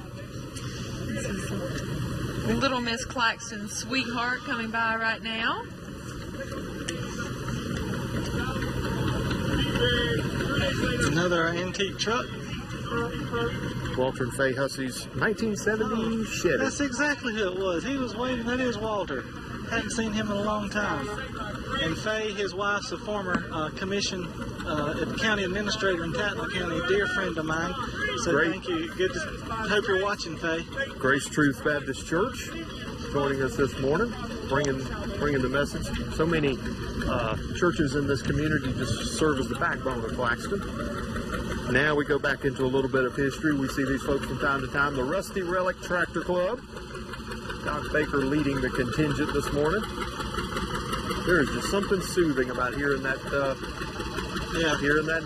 This is Little Miss Claxton's sweetheart coming by right now. Another antique truck. Walter and Faye Hussey's 1970 Chevy. That's exactly who it was. He was waiting. That is Walter. Hadn't seen him in a long time. And Faye, his wife's a former commission county administrator in Tattnall County, a dear friend of mine. So Great. Thank you. Good to hope you're watching, Faye. Grace Truth Baptist Church joining us this morning, bringing the message. So many churches in this community just serve as the backbone of Claxton. Now we go back into a little bit of history. We see these folks from time to time. The Rusty Relic Tractor Club. Doc Baker leading the contingent this morning. There is just something soothing about hearing that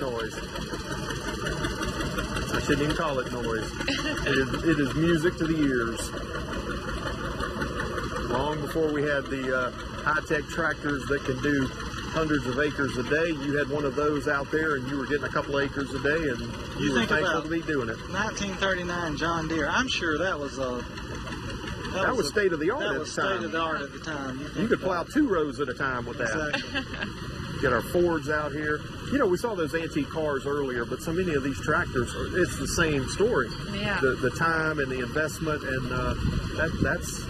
noise. I shouldn't even call it noise. It is music to the ears. Long before we had the high-tech tractors that can do hundreds of acres a day, you had one of those out there and you were getting a couple acres a day, and you were thankful to be doing it. 1939 John Deere. I'm sure that was that was state of the art at the time. That was state of the art at the time. You could plow 2 rows at a time with that. Exactly. Get our Fords out here. You know, we saw those antique cars earlier, but so many of these tractors, it's the same story. Yeah. The time and the investment, and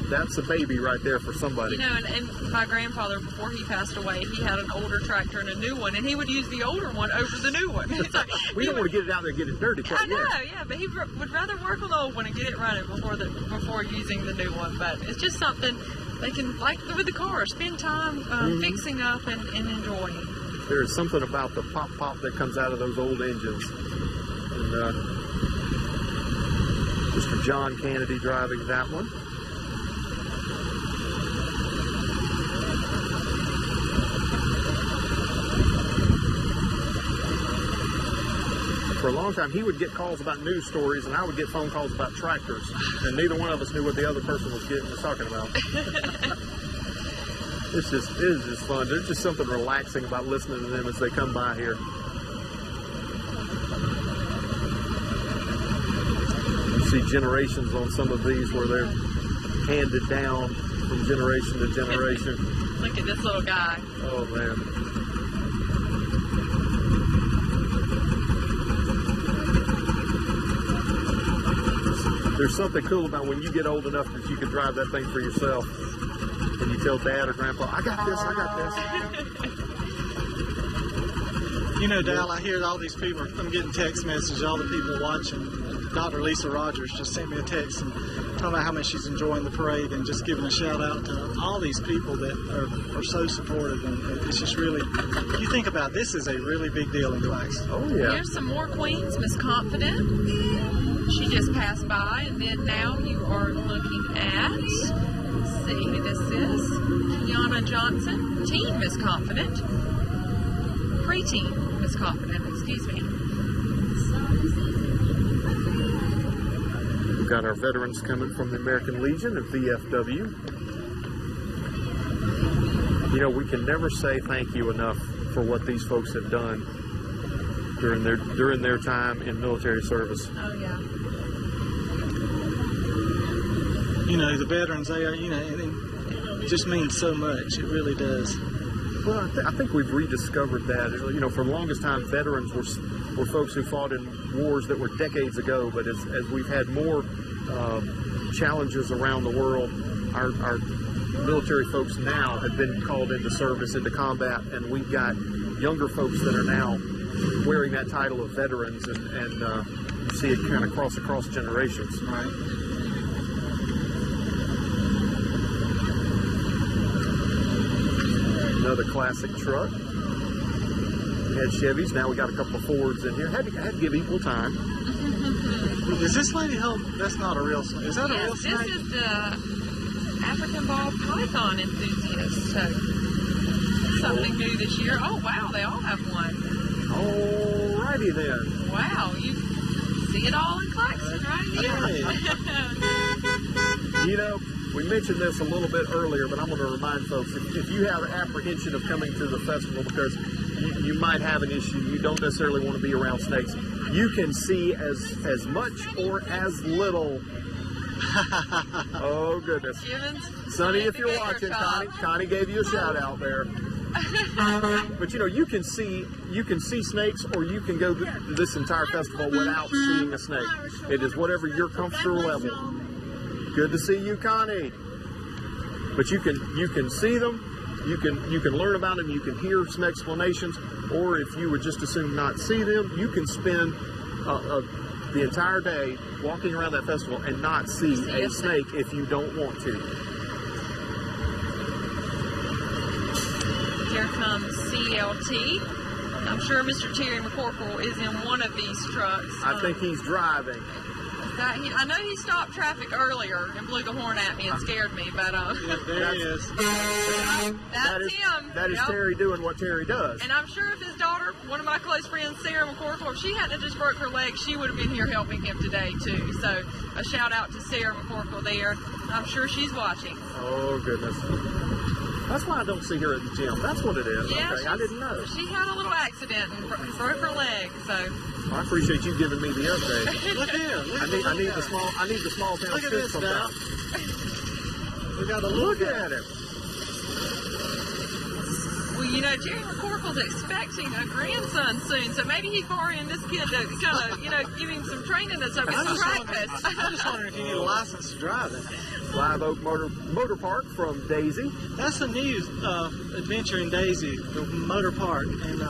that's a baby right there for somebody. You know, and my grandfather, before he passed away, he had an older tractor and a new one, and he would use the older one over the new one. Like, we don't want to get it out there and get it dirty. I know, yeah, but he would rather work on the old one and get it running before using the new one. But it's just something they can, like with the car, spend time fixing up and enjoying. There is something about the pop that comes out of those old engines. And Mr. John Kennedy driving that one. For a long time, he would get calls about news stories, and I would get phone calls about tractors, and neither one of us knew what the other person was talking about. It is just fun. There's just something relaxing about listening to them as they come by here. You see generations on some of these where they're handed down from generation to generation. Look at this little guy. Oh, man. There's something cool about when you get old enough that you can drive that thing for yourself. And you tell Dad or Grandpa, I got this, I got this. You know, Dal, I hear all these people, I'm getting text messages, all the people watching. Dr. Lisa Rogers just sent me a text and talking about how much she's enjoying the parade and just giving a shout out to all these people that are so supportive. And it's just really, you think about it, this is a really big deal in Claxton. Oh, yeah. Here's some more queens. Miss Confident. She just passed by, and then now you are looking at, let's see who this is, Kiana Johnson, Teen Miss Confident, Preteen Miss Confident, excuse me. We've got our veterans coming from the American Legion and VFW. You know, we can never say thank you enough for what these folks have done during their time in military service. Oh, yeah. You know, the veterans, they are, you know, it just means so much. It really does. Well, I think we've rediscovered that. You know, for the longest time, veterans were folks who fought in wars that were decades ago. But as we've had more challenges around the world, our military folks now have been called into service, into combat, and we've got younger folks that are now wearing that title of veterans, and you see it kind of cross across generations. Right. Another classic truck. We had Chevys, now we got a couple of Fords in here. Had to give equal time. Is this lady home? That's not a real snake. Is that a real snake? This is the African ball python enthusiast. So something new this year. Oh wow, they all have one. Alrighty then. Wow, you see it all in Claxton right here. You know, we mentioned this a little bit earlier, but I'm going to remind folks, if you have apprehension of coming to the festival because you might have an issue, you don't necessarily want to be around snakes, you can see as much or as little. Oh, goodness. Sonny, if you're watching, Connie gave you a shout out there. But you know, you can see snakes, or you can go to this entire festival without seeing a snake. It is whatever your comfortable level. Good to see you, Connie. But you can see them, you can learn about them, you can hear some explanations, or if you would just assume not see them, you can spend the entire day walking around that festival and not see a snake if you don't want to. Here comes CLT. I'm sure Mr. Terry McCorkle is in one of these trucks. I think he's driving. I know he stopped traffic earlier and blew the horn at me and scared me, but there he is. That's him. That is Terry doing what Terry does. And I'm sure if his daughter, one of my close friends, Sarah McCorkle, if she hadn't just broke her leg, she would have been here helping him today too. So a shout out to Sarah McCorkle there. I'm sure she's watching. Oh goodness. That's why I don't see her at the gym. That's what it is. Yeah, okay, I didn't know. She had a little accident and broke her leg, so. I appreciate you giving me the update. Look here. I need the small town. Look at this now. We got a look at him. Well, you know, Jerry McCorkle's expecting a grandson soon, so maybe he's borrowing this kid to kind of, give him some training and some practice. I'm just wondering if you need a license to drive it. Live Oak Motor Park from Daisy. That's a new adventure in Daisy, the motor park, and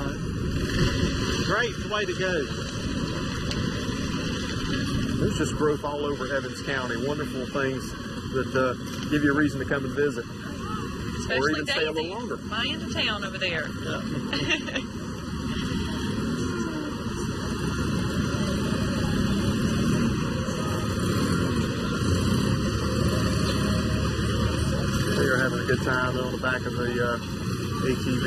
great way to go. There's just growth all over Evans County. Wonderful things that give you a reason to come and visit. Especially or even Daisy, stay a little longer. My end of town over there. Yeah. We're having a good time on the back of the ATV.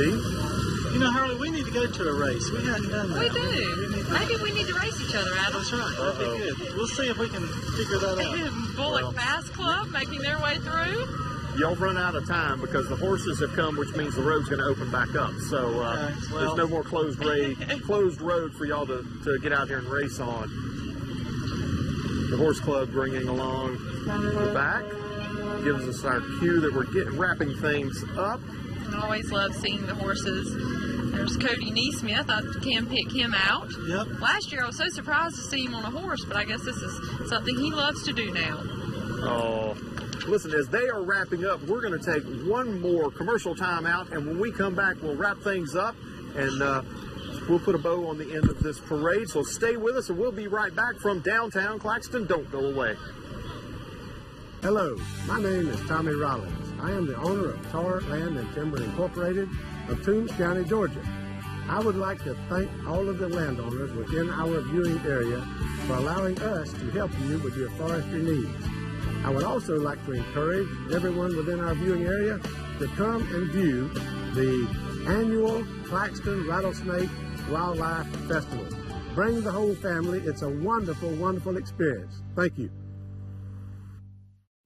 You know, Harley, we need to go to a race. We hadn't done that. We do. Maybe we need to race each other, Adam. That's right. That'd be good. We'll see if we can figure that out. Bullock Bass Club making their way through. Y'all run out of time because the horses have come, which means the road's going to open back up. So there's no more closed road for y'all to get out here and race on. Horse Club bringing along the back. Gives us our cue that we're wrapping things up. I always love seeing the horses. There's Cody Neesmith. I can pick him out. Yep. Last year I was so surprised to see him on a horse, but I guess this is something he loves to do now. Oh, listen, as they are wrapping up, we're going to take one more commercial time out, and when we come back, we'll wrap things up, and we'll put a bow on the end of this parade. So stay with us, and we'll be right back from downtown Claxton. Don't go away. Hello, my name is Tommy Rollins. I am the owner of Tar Land and Timber Incorporated of Toombs County, Georgia. I would like to thank all of the landowners within our viewing area for allowing us to help you with your forestry needs. I would also like to encourage everyone within our viewing area to come and view the annual Claxton Rattlesnake Wildlife Festival. Bring the whole family. It's a wonderful, wonderful experience. Thank you.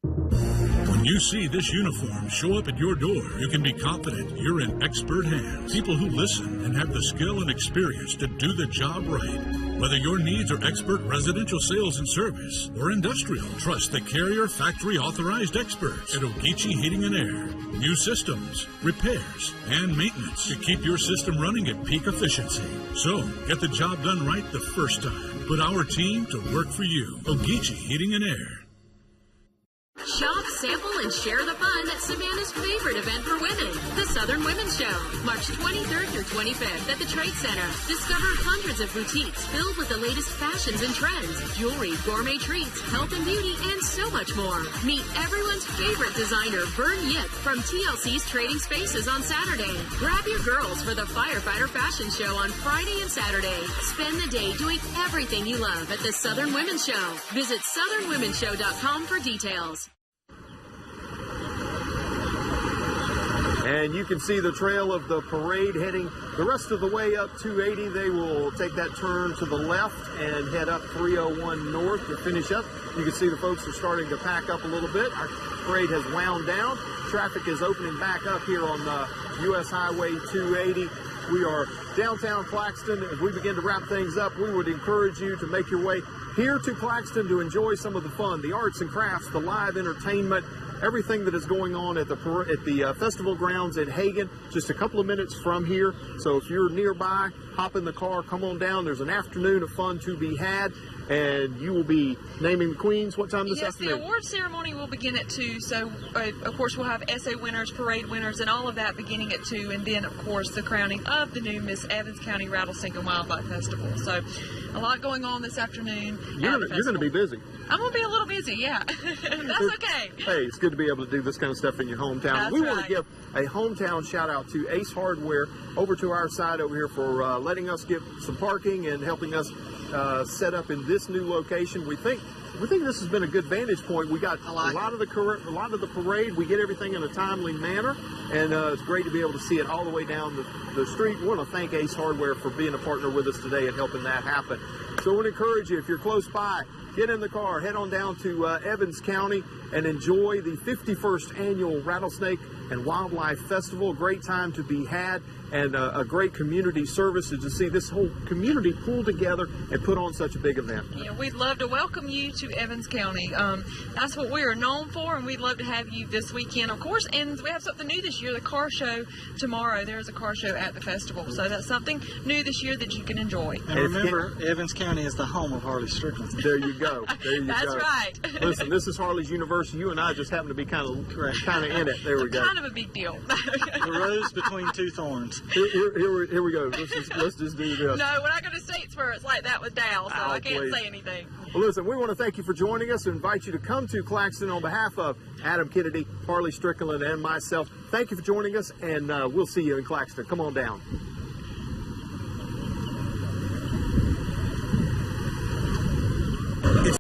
When you see this uniform show up at your door, you can be confident you're in expert hands. People who listen and have the skill and experience to do the job right. Whether your needs are expert residential sales and service or industrial, trust the Carrier Factory Authorized experts at Ogeechee Heating and Air. New systems, repairs, and maintenance to keep your system running at peak efficiency. So, get the job done right the first time. Put our team to work for you. Ogeechee Heating and Air. Shop, sample, and share the fun at Savannah's favorite event for women, the Southern Women's Show, March 23rd through 25th at the Trade Center. Discover hundreds of boutiques filled with the latest fashions and trends, jewelry, gourmet treats, health and beauty, and so much more. Meet everyone's favorite designer, Vern Yip, from TLC's Trading Spaces on Saturday. Grab your girls for the Firefighter Fashion Show on Friday and Saturday. Spend the day doing everything you love at the Southern Women's Show. Visit southernwomenshow.com for details. And you can see the trail of the parade heading the rest of the way up 280. They will take that turn to the left and head up 301 north to finish up. You can see the folks are starting to pack up a little bit. Our parade has wound down. Traffic is opening back up here on U.S. Highway 280. We are downtown Claxton. As we begin to wrap things up, we would encourage you to make your way here to Claxton to enjoy some of the fun, the arts and crafts, the live entertainment, everything that is going on at the festival grounds in Hagen, just a couple of minutes from here. So if you're nearby, hop in the car, come on down. There's an afternoon of fun to be had, and you will be naming the queens. What time this afternoon? Yes, the award ceremony will begin at 2. So, of course, we'll have essay winners, parade winners, and all of that beginning at 2. And then, of course, the crowning of the new Miss Evans County Rattlesnake and Wildlife Festival. So, a lot going on this afternoon. You're going to be busy. I'm going to be a little busy, yeah. That's okay. Hey, it's good to be able to do this kind of stuff in your hometown. That's we right. want to give a hometown shout out to Ace Hardware over to our side over here for letting us get some parking and helping us set up in this new location. We think this has been a good vantage point. We got a lot of the parade. We get everything in a timely manner, and it's great to be able to see it all the way down the street. We want to thank Ace Hardware for being a partner with us today and helping that happen. So I want to encourage you, if you're close by, get in the car, head on down to Evans County and enjoy the 51st Annual Rattlesnake and Wildlife Festival. A great time to be had, and a great community service to see this whole community pull together and put on such a big event. Yeah, we'd love to welcome you to Evans County. That's what we are known for, and we'd love to have you this weekend, of course. And we have something new this year, the car show tomorrow. There's a car show at the festival, so that's something new this year that you can enjoy. And remember, Evans County is the home of Harley Strickland. There you go. There you That's go. right. Listen, this is Harley's University. You and I just happen to be kind of in it. There we go. Kind of a big deal. The rose between two thorns. Here we go. Let's just do this. No, we're not going to say it's where it's like that with Dow, so I can't say anything. Well, listen, we want to thank you for joining us and invite you to come to Claxton on behalf of Adam Kennedy, Harley Strickland, and myself. Thank you for joining us, and we'll see you in Claxton. Come on down.